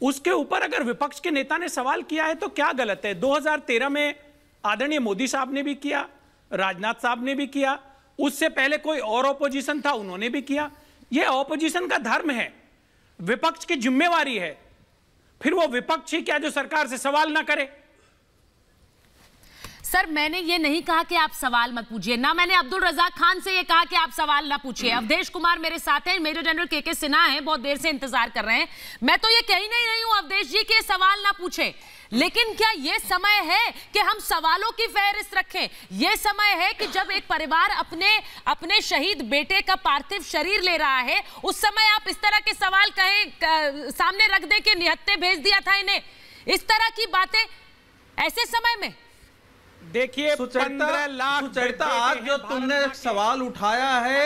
उसके ऊपर अगर विपक्ष के नेता ने सवाल किया है तो क्या गलत है? 2013 में आदरणीय मोदी साहब ने भी किया, राजनाथ साहब ने भी किया, उससे पहले कोई और ऑपोजिशन था, उन्होंने भी किया। यह ऑपोजिशन का धर्म है, विपक्ष की जिम्मेवारी है। फिर वो विपक्ष ही क्या जो सरकार से सवाल ना करे?
सर, मैंने ये नहीं कहा कि आप सवाल मत पूछिए, ना मैंने अब्दुल रज़ाक खान से ये कहा कि आप सवाल ना पूछिए। अवधेश कुमार मेरे साथ हैं, मेजर जनरल के सिन्हा हैं, बहुत देर से इंतजार कर रहे हैं। मैं तो ये कह ही नहीं रही हूं अवधेश जी के सवाल ना पूछे, लेकिन क्या ये समय है कि हम सवालों की फहरिस्त रखें? ये समय है कि जब एक परिवार अपने शहीद बेटे का पार्थिव शरीर ले रहा है, उस समय आप इस तरह के सवाल सामने रख दें कि निहत्थे भेज दिया था इन्हें, इस तरह की बातें ऐसे समय में?
देखिए, 15 लाख
सुचरिता, आज जो तुमने सवाल उठाया है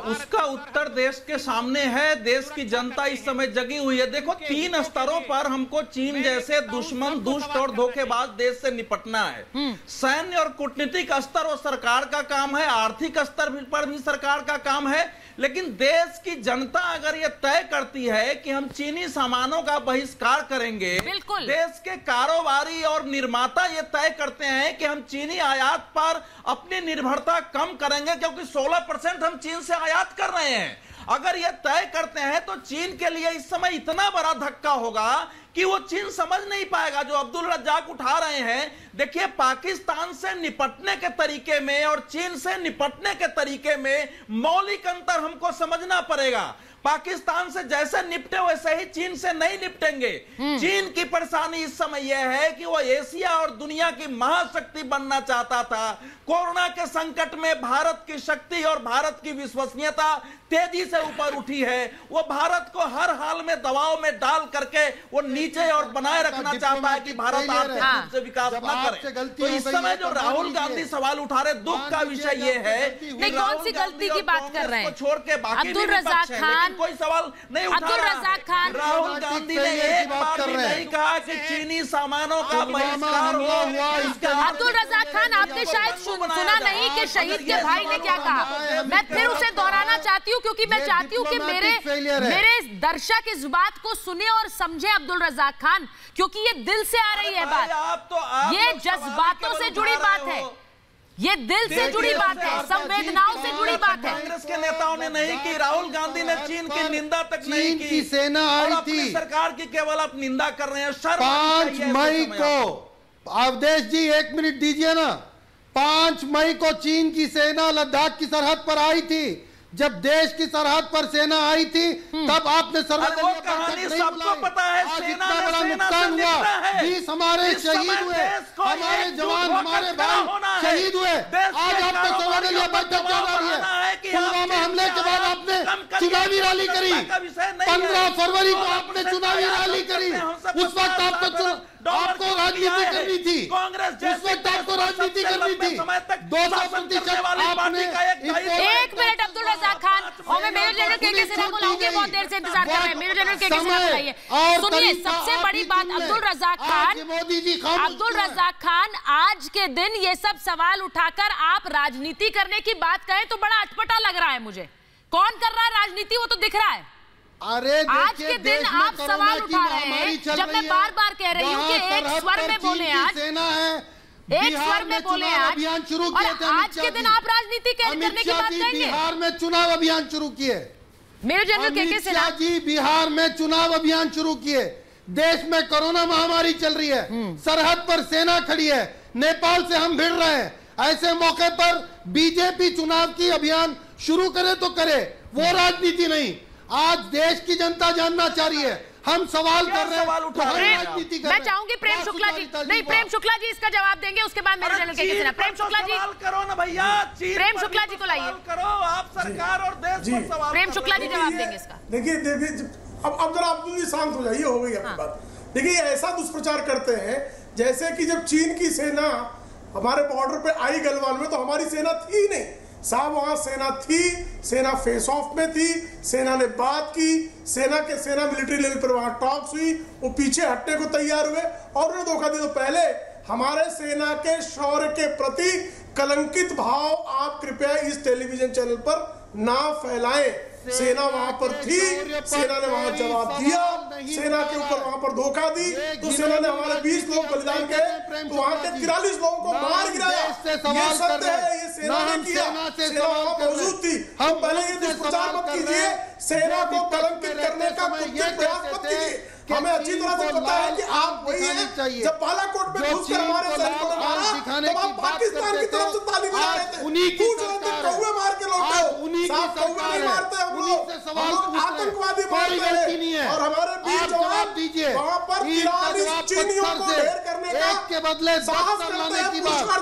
उसका उत्तर देश के सामने है। देश की जनता इस समय जगी हुई है। देखो, 3 स्तरों पर हमको चीन जैसे दुश्मन, दुष्ट और धोखेबाज देश से निपटना है। सैन्य और कूटनीतिक स्तर और सरकार का काम है, आर्थिक स्तर पर भी सरकार का काम है, लेकिन देश की जनता अगर ये तय करती है कि हम चीनी सामानों का बहिष्कार करेंगे, देश के कारोबारी और निर्माता ये तय करते हैं कि हम चीनी आयात पर अपनी निर्भरता कम करेंगे, क्योंकि 16% हम चीन से आयात कर रहे हैं। अगर ये तय करते हैं तो चीन के लिए इस समय इतना बड़ा धक्का होगा कि वो चीन समझ नहीं पाएगा। जो अब्दुल रज्जाक उठा रहे हैं, देखिए, पाकिस्तान से निपटने के तरीके में और चीन से निपटने के तरीके में मौलिक अंतर हमको समझना पड़ेगा। पाकिस्तान से जैसे निपटे वैसे ही चीन से नहीं निपटेंगे। चीन की परेशानी इस समय यह है कि वो एशिया और दुनिया की महाशक्ति बनना चाहता था। कोरोना के संकट में भारत की शक्ति और भारत की विश्वसनीयता तेजी से ऊपर उठी है। वो भारत को हर हाल में दबाव में डाल करके वो नीचे और बनाए रखना चाहता है कि भारत आर्थिक रूप से विकास न करे। तो इस समय जो राहुल गांधी सवाल उठा रहे, दुख का विषय ये है,
कौन सी गलती की बात कर रहे हैं?
छोड़ के बाकी
अब्दुल रज़ाक खान,
कोई सवाल नहीं उठा
अब्दुल रज़ाक खान,
राहुल गांधी ने एक बार भी नहीं कहा कि चीनी सामानों का बहिष्कार हो।
अब्दुल रज़ाक खान, आपने शायद सुना नहीं कि शहीद के भाई ने क्या कहा। मैं फिर उसे दोहराना चाहती हूँ क्योंकि मैं चाहती हूँ कि मेरे दर्शक इस बात को सुने और समझे अब्दुल रज़ाक खान, क्योंकि ये दिल से आ रही है बात, ये जज्बातों से जुड़ी बात है, ये दिल से जुड़ी बात है, संवेदनाओं से जुड़ी बात है।
कांग्रेस के नेताओं ने नहीं की, राहुल गांधी ने चीन की निंदा तक नहीं की।
चीन की सेना आई थी,
सरकार की केवल आप निंदा कर रहे हैं।
5 मई को, अवधेश जी 1 मिनट दीजिए ना, 5 मई को चीन की सेना लद्दाख की सरहद पर आई थी। जब देश की सरहद पर सेना आई थी तब आपने सर्वदलीय
कहानी सबको पता है।
इतना बड़ा नुकसान हुआ, 20 हमारे शहीद हुए, हमारे जवान, हमारे भाई शहीद हुए। आज आपको सर्वदलीय बैठक चल रही है। पुलवामा हमले के बाद आपने चुनावी रैली करी, 15 फरवरी को आपने चुनावी रैली करी। उस वक्त आपको राजनीति करनी थी, उस वक्त आपको राजनीति करनी थी। 200% आपने।
1 मिनट अब्दुल रज़ाक खान, और मैं मेजर जनरल के सिन्हा को लाऊंगी, बहुत देर से इंतजार कर रहे हैं। मेजर जनरल के सिन्हा को लाइए। सुनिए, सबसे बड़ी बात अब्दुल रज़ाक खान, अब्दुल रज़ाक खान, आज के दिन ये सब सवाल उठाकर आप राजनीति करने की बात कहें तो बड़ा अटपटा लग रहा है मुझे। कौन कर रहा है राजनीति, वो तो दिख रहा है।
अरे
आज के दिन आप सवाल उठा रहे हैं, जब मैं बार बार कह रही हूँ कि एक स्वर में बोले, आज एक स्वर में बोले आज,
अभियान शुरू किए थे।
आज के दिन आप राजनीति करने की बात कहेंगे।
बिहार में चुनाव अभियान शुरू किए,
मेजर जनरल के सिन्हा
जी बिहार में चुनाव अभियान शुरू किए। देश में कोरोना महामारी चल रही है, सरहद पर सेना खड़ी है, नेपाल से हम भिड़ रहे हैं। ऐसे मौके पर बीजेपी चुनाव की अभियान शुरू करे तो करे, वो राजनीति नहीं। आज देश की जनता जानना चाह रही है, हम सवाल कर रहे हैं।
मैं चाहूंगी प्रेम शुक्ला जी, नहीं प्रेम शुक्ला जी इसका जवाब देंगे, उसके बाद मेरे जनरल के सिन्हा। प्रेम शुक्ला जी
करो ना भैया,
प्रेम शुक्ला जी को लाइए।
करो आप सरकार और देश को सवाल।
प्रेम शुक्ला जी जवाब देंगे इसका।
देखिए अब जरा आप शांत हो जाइए, हो गई आपकी बात। देखिए ऐसा दुष्प्रचार करते हैं जैसे कि जब चीन की सेना हमारे बॉर्डर पे आई गलवान में तो हमारी सेना थी नहीं। साहब वहां सेना थी, सेना फेस ऑफ में थी, सेना ने बात की, सेना मिलिट्री लेवल पर वहां टॉक्स हुई, वो पीछे हटने को तैयार हुए और उन्हें धोखा दिया। तो पहले हमारे सेना के शौर्य के प्रति कलंकित भाव आप कृपया इस टेलीविजन चैनल पर ना फैलाएं। सेना वहां पर थी, सेना ने वहां जवाब दिया, सेना के ऊपर वहां पर धोखा दी, तो सेना ने हमारे 20 लोग बलिदान किए, तो वहां के 43 लोगों को मार गिराया। ये सत्य है, ये सेना ने किया, सेना वहां मौजूद थी। हम पहले ये दुष्प्रचार मत कीजिए, सेना को कलंकित करने का प्रयास मत कीजिए। हमें अच्छी तरह से पता है कि आप वही हैं जब बालाकोट में घुसकर हमारे सैनिकों ने मारा तब आप पाकिस्तान की तरफ से ताली बजा रहे थे, पूछ रहे थे कौवे मार के लौटे हो। साहब कौवे नहीं मारते हम लोग आतंकवादी मारते हैं। और हमारे 20 जवान वहां पर 43 चीनियों को ढेर करने का
के बदले
साहस करते हैं, पुरस्कार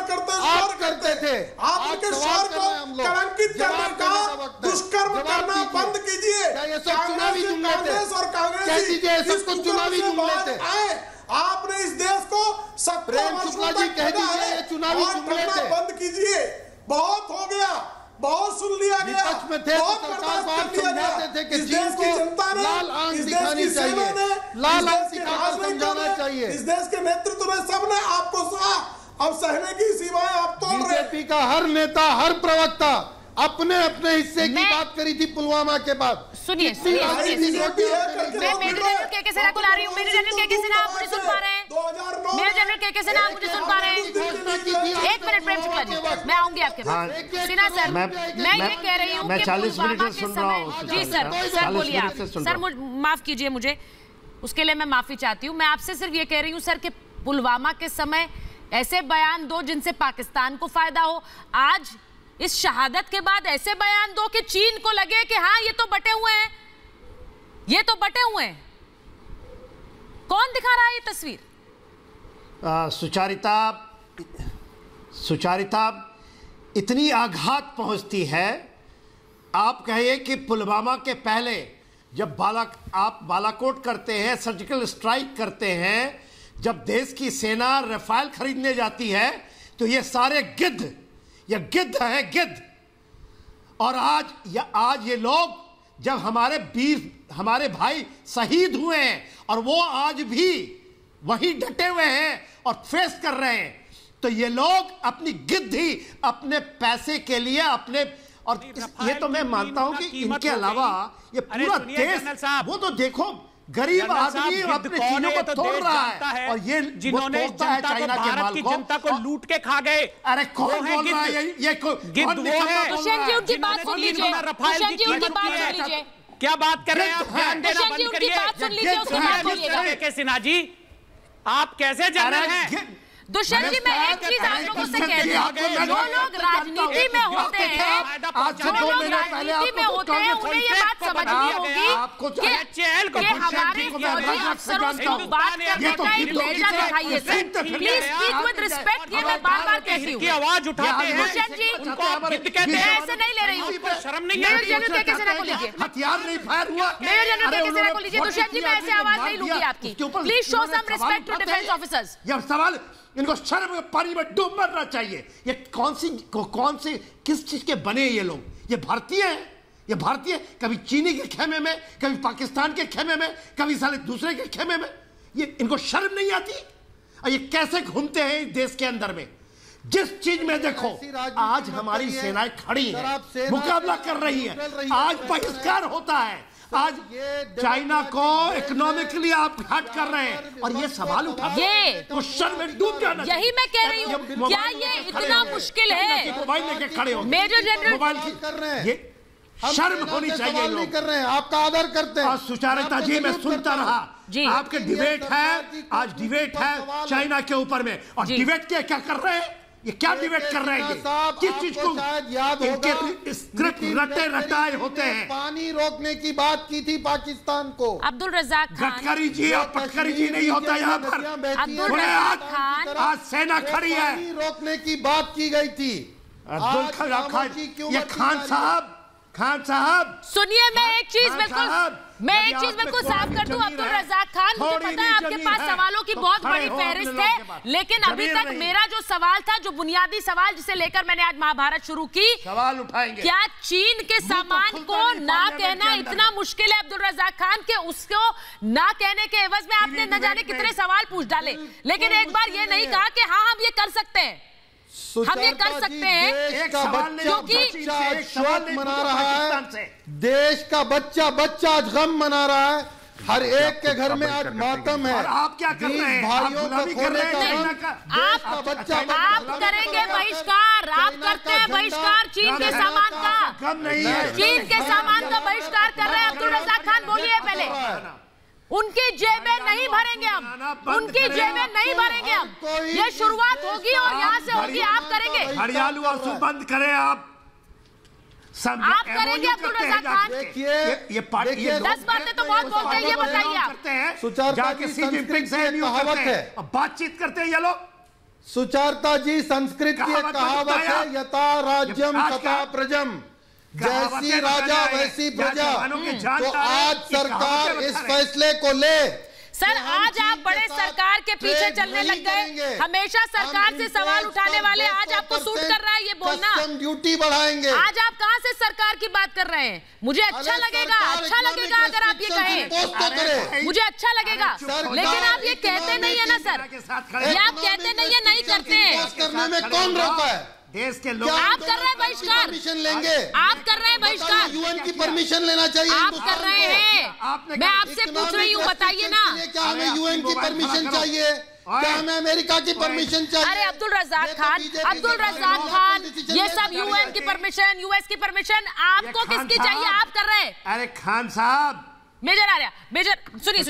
करते थे। आप उनके शौर्य को कलंकित करने का दुष्कर्म करना बंद कीजिए। कांग्रेस और कांग्रेस
चुनावी जुमले थे।
आपने इस देश को
प्रेम शुक्ला जी कह दीजिए ये चुनावी जुमले थे,
बंद कीजिए। बहुत हो गया, बहुत सुन लिया गया, बहुत बर्दाश्त कर लिया गया।
कि इस देश की जनता ने, लाल आंख दिखानी चाहिए, लाल आंख दिखाकर समझाना चाहिए।
इस देश के नेतृत्व ने सबने आपको सहा, अब सहने की सीमाएं आप तोड़ रहे।
बीजेपी का हर नेता, हर प्रवक्ता अपने अपने हिस्से की बात करी थी पुलवामा के बाद।
सुनिए मैं मेजर जनरल के सिन्हा को ला रही हूँ। मेजर जनरल के सिन्हा आप मुझे सुन पा रहे हैं? मेजर जनरल के सिन्हा आप मुझे सुन पा रहे हैं? 1 मिनट प्रेम शुक्ला जी, मैं आऊंगी आपके पास। सिन्हा सर, मैं ये कह रही हूँ कि
40 मिनट से सुन रहा हूँ।
जी सर बोलिए आप। सर माफ कीजिए मुझे, उसके लिए मैं माफी चाहती हूँ। मैं आपसे सिर्फ ये कह रही हूँ सर कि पुलवामा के समय ऐसे बयान दो जिनसे पाकिस्तान को फायदा हो। आज इस शहादत के बाद ऐसे बयान दो कि चीन को लगे कि हाँ ये तो बटे हुए हैं, ये तो बटे हुए हैं। कौन दिखा रहा है ये तस्वीर?
सुचारिता इतनी आघात पहुंचती है। आप कहिए कि पुलवामा के पहले जब आप बालाकोट करते हैं, सर्जिकल स्ट्राइक करते हैं, जब देश की सेना राफेल खरीदने जाती है तो ये सारे गिद्ध है गिद्ध। और आज ये लोग जब हमारे भाई शहीद हुए हैं और वो आज भी वही डटे हुए हैं और फेस कर रहे हैं, तो ये लोग अपनी गिद्धी अपने पैसे के लिए अपने, और ये तो मैं मानता हूं कि इनके अलावा ये पूरा देश, वो तो देखो गरीब आदमी अपनी चीजों को तोड़ रहा है और ये
जिन्होंने चाइना के माल को जनता को लूट के खा गए।
अरे कौन बोल रहा है ये
गिद्ध वो है।
तुषार जी उनकी बात सुन लीजिए, तुषार जी उनकी बात सुन लीजिए।
क्या बात कर रहे हैं आप? ध्यान देना बंद करिए। के सिन्हा जी, आप कैसे जनरल हैं?
दुष्यंत जी, मैं एक चीज आप लोगों से कहती हूँ, जो लोग राजनीति में होते हैं, उन्हें ये बात समझनी होगी कि हमारे फौजी अफसरों को बात करने का एक लहजा दिखाइए। प्लीज स्पीक विद रिस्पेक्ट, ये मैं बार बार कहती हूँ।
आवाज उठाते हैं
दुष्यंत जी, मैं ऐसे नहीं ले रही हूँ।
शर्म नहीं
मेजर जनरल के सेना को लीजिए,
हथियार नहीं फायर हुआ।
मेजर जनरल के सेना को लीजिए। दुष्यंत जी, मैं ऐसे आवाज नहीं लूंगी आपकी। Please show some respect to defence officers.
ये सवाल, इनको शर्म में पानी में डूब मरना चाहिए। ये कौन सी किस चीज के बने ये लोग? ये भारतीय हैं, ये भारतीय, कभी चीनी के खेमे में, कभी पाकिस्तान के खेमे में, कभी साले दूसरे के खेमे में। ये इनको शर्म नहीं आती? और ये कैसे घूमते हैं इस देश के अंदर में? जिस चीज में देखो, आज हमारी सेनाएं खड़ी हैं, मुकाबला कर रही है, आज बहिष्कार होता है, आज चाइना को इकोनॉमिकली आप हट कर रहे हैं और ये सवाल उठा तो शर्म में डूब जाना।
यही मैं कह रही हूँ, क्या ये इतना मुश्किल है?
मोबाइल लेके खड़े हो,
मेजर जनरल
मोबाइल की कर रहे हैं, ये शर्म होनी चाहिए। लोग
कर रहे हैं, आपका आदर करते हैं।
सुचारिता जी, मैं सुनता रहा, आपके डिबेट है, आज डिबेट है चाइना के ऊपर में, और डिबेट के क्या कर रहे हैं? ये क्या डिबेट कर रहे हैं? किस चीज को
याद होगा?
स्क्रिप्ट रटे रटाए होते हैं।
पानी रोकने की बात की थी पाकिस्तान को।
अब्दुल रज़ाक खान,
गडकरी जी और पटकरी जी नहीं होता यहाँ पर।
अब्दुल रज़ाक खान,
आज सेना खड़ी है,
पानी रोकने की बात की गई थी।
अब्दुल रज़ाक खान, ये खान साहब
सुनिए, मैं एक चीज बिल्कुल साफ कर दूं। अब्दुल रज़ाक खान, मुझे पता है आपके पास सवालों की बहुत बड़ी फहरिस्त है, लेकिन अभी तक मेरा जो सवाल था, जो बुनियादी सवाल जिसे लेकर मैंने आज महाभारत शुरू की,
सवाल उठाएंगे,
क्या चीन के सामान को ना कहना इतना मुश्किल है अब्दुल रज़ाक खान के उसको ना कहने के एवज में आपने न जाने कितने सवाल पूछ डाले, लेकिन एक बार ये नहीं कहा कि हाँ हम ये कर सकते हैं, हम ये कर सकते हैं,
क्योंकि शोक मना रहा है देश का बच्चा आज गम मना रहा है, हर एक के घर में आज मातम है।
और आप क्या कर रहे हैं?
भाइयों को खोने
आप करेंगे बहिष्कार, आप करते हैं बहिष्कार चीन के सामान का, चीन के सामान का बहिष्कार कर रहे हैं अब्दुल रज़ाक खान, बोलिए पहले। उनकी जेबें नहीं भरेंगे हम, उनकी जेबें नहीं भरेंगे हम, ये शुरुआत होगी और यहाँ से होगी, आप करेंगे।
हरियाणु आंसू बंद करें आप
करेंगे अब्दुल रज़ाक खान।
ये
10 बातें तो बहुत बोलते हैं, ये बताइए आप।
जाके सी जिनपिंग से कहावत है, बातचीत करते हैं ये लोग।
सुचारता जी, संस्कृत की एक कहावत है, यथा राज्यम तथा प्रजम, जैसी राजा वैसी प्रजा। तो आज सरकार इस फैसले को ले।
सर, आज आप बड़े सरकार के पीछे चलने लग गए, हमेशा सरकार से सवाल उठाने वाले, आज आपको सूट कर रहा है ये बोलना।
ड्यूटी बढ़ाएंगे।
आज आप कहां से सरकार की बात कर रहे हैं? मुझे अच्छा लगेगा अगर आप ये कहें, मुझे अच्छा लगेगा, लेकिन आप ये कहते नहीं है ना सर, ये आप कहते नहीं है, नहीं करते हैं।
करने में कौन रोका है?
देश के लोग।
आप कर रहे हैं बहिष्कार,
परमिशन लेंगे,
आप कर रहे हैं बहिष्कार,
यूएन की परमिशन लेना चाहिए,
आप कर रहे हैं। मैं आपसे पूछ रही हूँ, बताइए ना,
क्या हमें यूएन की परमिशन चाहिए? क्या हमें अमेरिका की परमिशन चाहिए?
अरे अब्दुल रज़ाक खान, ये सब यूएन की परमिशन, यूएस की परमिशन, आपको किसकी चाहिए? आप कर रहे हैं।
अरे खान साहब,
मेजर आ रहा, मेजर सुनिए,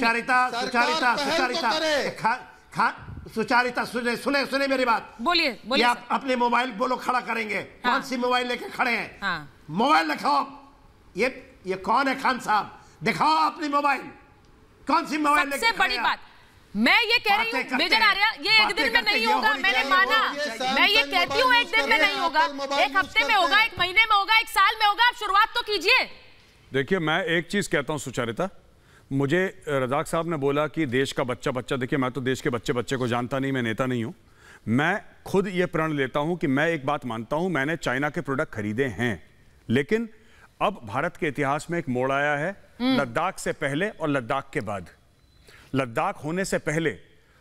सुचारिता सुने मेरी बात,
बोलिए।
आप अपने मोबाइल बोलो खड़ा करेंगे। हाँ। कौन सी मोबाइल लेके खड़े हैं? हाँ। मोबाइल दिखाओ। ये कौन है खान साहब? दिखाओ अपनी मोबाइल, कौन सी मोबाइल लेके?
सबसे बड़ी बात मैं ये कह रही हूँ मेजर आर्या, ये एक दिन में नहीं होगा, मैंने माना, मैं ये कहती हूँ एक दिन में नहीं होगा, एक हफ्ते में होगा, एक महीने में होगा, एक साल में होगा, आप शुरुआत तो कीजिए।
देखिए, मैं एक चीज कहता हूँ सुचारिता, मुझे रज़ाक साहब ने बोला कि देश का बच्चा, देखिए मैं तो देश के बच्चे को जानता नहीं, मैं नेता नहीं हूं। मैं खुद ये प्रण लेता हूं कि मैं एक बात मानता हूं, मैंने चाइना के प्रोडक्ट खरीदे हैं, लेकिन अब भारत के इतिहास में एक मोड़ आया है, लद्दाख से पहले और लद्दाख के बाद। लद्दाख होने से पहले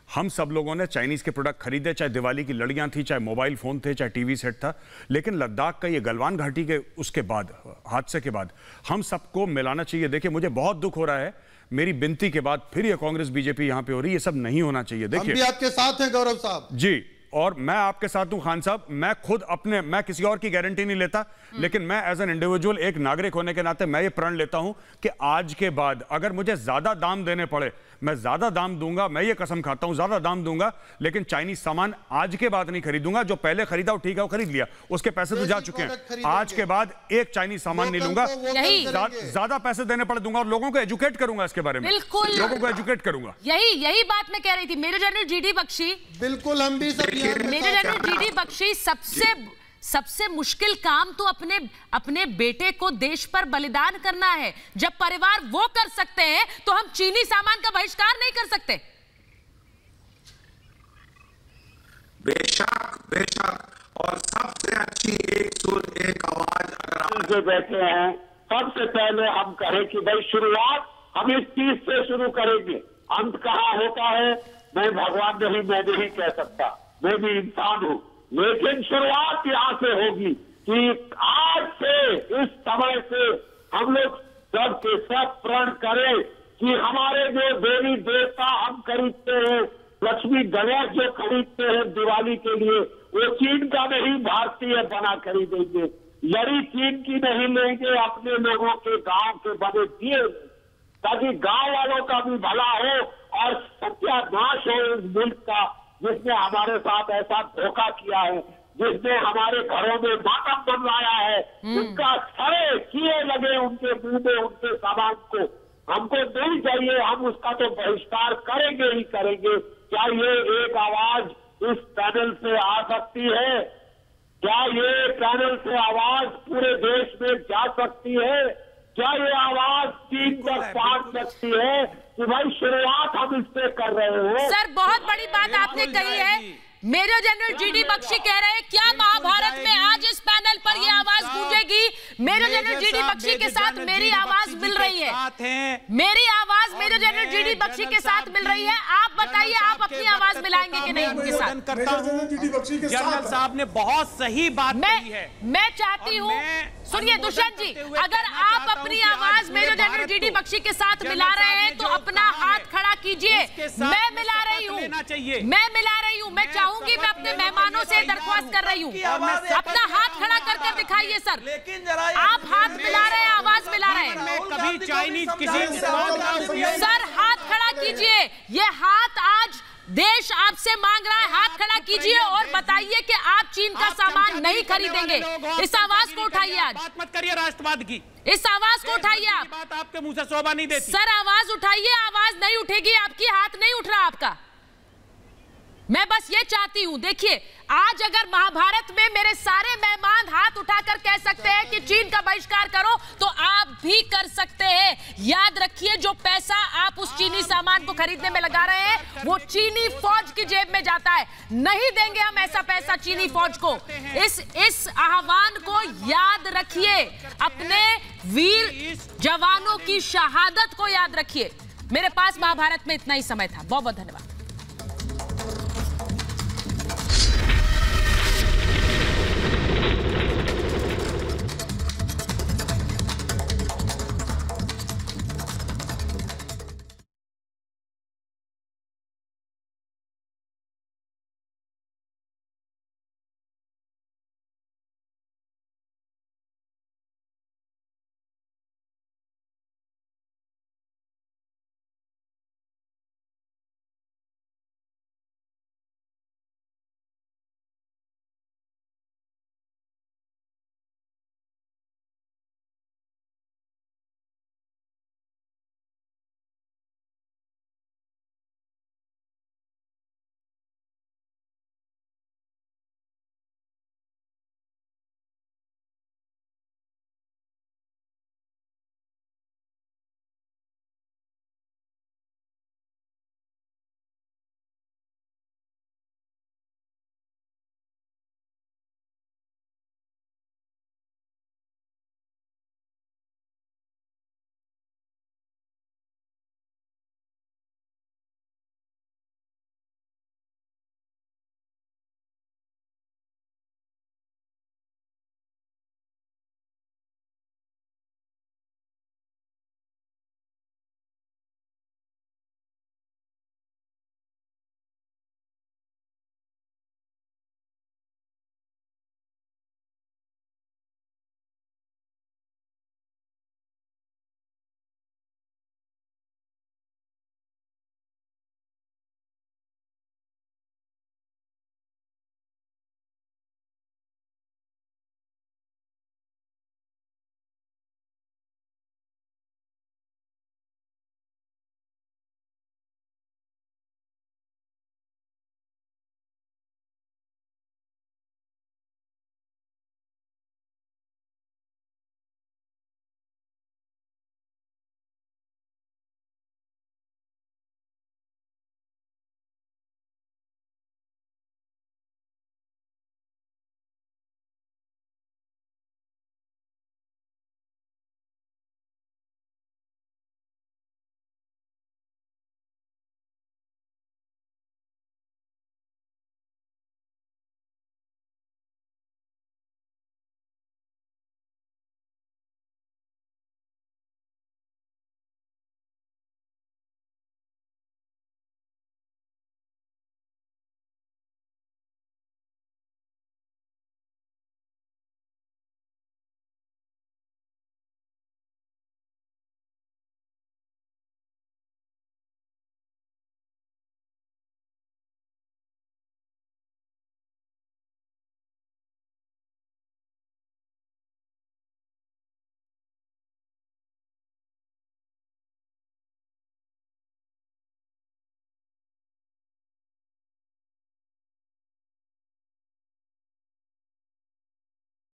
हम सब लोगों ने चाइनीज के प्रोडक्ट खरीदे, चाहे दिवाली की लड़ियां थी, चाहे मोबाइल फोन थे, चाहे टीवी सेट था। लेकिन लद्दाख का ये गलवान घाटी के उसके बाद, हादसे के बाद, हम सबको मिलाना चाहिए। देखिए, मुझे बहुत दुख हो रहा है, मेरी विनती के बाद फिर ये कांग्रेस बीजेपी यहां पे हो रही है, ये सब नहीं होना चाहिए। देखिए,
हम भी आपके साथ हैं गौरव साहब
जी, और मैं आपके साथ हूं खान साहब। मैं खुद मैं किसी और की गारंटी नहीं लेता, लेकिन मैं एज एन इंडिविजुअल, एक नागरिक होने के नाते मैं ये प्रण लेता हूं कि आज के बाद अगर मुझे ज्यादा दाम देने पड़े, मैं ज्यादा दाम दूंगा, मैं ये कसम खाता हूं ज्यादा दाम दूंगा, लेकिन चाइनीज सामान आज के बाद नहीं खरीदूंगा। जो पहले खरीदा वो ठीक है, वो खरीद लिया, उसके पैसे तो जा चुके हैं। आज के बाद एक चाइनीज सामान नहीं लूंगा, ज्यादा पैसे देने पड़े दूंगा और लोगों को एजुकेट करूंगा इसके बारे में,
बिल्कुल
लोगों को एजुकेट करूंगा।
यही बात मैं कह रही थी। मेजर जनरल जीडी बख्शी,
बिल्कुल हम भी
मेजर जनरल जीडी बख्शी, सबसे मुश्किल काम तो अपने बेटे को देश पर बलिदान करना है। जब परिवार वो कर सकते हैं तो हम चीनी सामान का बहिष्कार नहीं कर सकते।
बेशक बेशक, और सबसे अच्छी एक सुर एक आवाज अगर आप
जो बैठे हैं, सबसे पहले हम कहें कि भाई शुरुआत हम इस चीज से शुरू करेंगे। अंत कहाँ होता है मैं भगवान नहीं, मैं नहीं कह सकता, मैं भी इंसान हूँ, लेकिन शुरुआत यहाँ से होगी कि आज से, इस समय से हम लोग सब के सब प्रण करें कि हमारे जो देवी देवता हम खरीदते हैं, लक्ष्मी गणेश जो खरीदते हैं दिवाली के लिए, वो चीन का नहीं भारतीय बना खरीदेंगे। लड़ी चीन की नहीं लेंगे, अपने लोगों के गांव के बने दिए, ताकि गांव वालों का भी भला हो और सत्यानाश हो इस मुल्क का, जिसने हमारे साथ ऐसा धोखा किया है, जिसने हमारे घरों में मातम बनवाया है, उनका सड़े किए लगे उनके मुंह में, उनके सामान को हमको नहीं चाहिए। हम उसका तो बहिष्कार करेंगे ही करेंगे। क्या ये एक आवाज इस पैनल से आ सकती है? क्या ये पैनल से आवाज पूरे देश में जा सकती है? क्या ये आवाज चीन तक पहुंच सकती है कि भाई शुरुआत हम इससे कर रहे हैं?
सर, बहुत बड़ी बात आपने कही है। मेजर जनरल जीडी बख्शी कह रहे हैं, क्या महाभारत में आज इस पैनल पर यह आवाज गूंजेगी? मेजर जनरल जीडी बख्शी के साथ मेरी आवाज मिल रही है, मेरी आवाज मेजर जनरल जीडी बख्शी के साथ मिल रही है। आप बताइए, आप अपनी आवाज मिलाएंगे कि नहीं उनके साथ?
जनरल साहब ने बहुत सही बात कही है।
मैं चाहती हूँ, सुनिए दुष्यंत जी, अगर आप अपनी आवाज मेजर जनरल जीडी बख्शी के साथ मिला रहे हैं तो अपना हाथ खड़ा कीजिए। मैं मिला रही हूँ, मैं मिला रही हूँ। मैं चाहूंगी, मैं अपने मेहमानों से दरख्वास्त कर रही हूँ, अपना हाथ खड़ा कर दिखाइए सर। आप हाथ मिला रहे हैं, आवाज मिला रहे हैं।
कभी चाइनीज किसी
सर हाथ खड़ा कीजिए, ये हाथ आज देश आपसे मांग रहा है। हाथ खड़ा कीजिए और बताइए कि आप चीन का सामान नहीं खरीदेंगे। इस आवाज को उठाइए, आज
बात मत करिए राष्ट्रवाद की,
इस आवाज को उठाइए। आप
बात आपके मुंह से शोभा नहीं देती।
सर आवाज उठाइए, आवाज नहीं उठेगी आपकी, हाथ नहीं उठ रहा आपका। मैं बस ये चाहती हूं, देखिए आज अगर महाभारत में मेरे सारे मेहमान हाथ उठाकर कह सकते हैं कि चीन का बहिष्कार करो, तो आप भी कर सकते हैं। याद रखिए, जो पैसा आप उस चीनी सामान को खरीदने में लगा रहे हैं, वो चीनी फौज की जेब में जाता है। नहीं देंगे हम ऐसा पैसा चीनी फौज को। इस आह्वान को याद रखिए, अपने वीर जवानों की शहादत को याद रखिए। मेरे पास महाभारत में इतना ही समय था। बहुत बहुत धन्यवाद।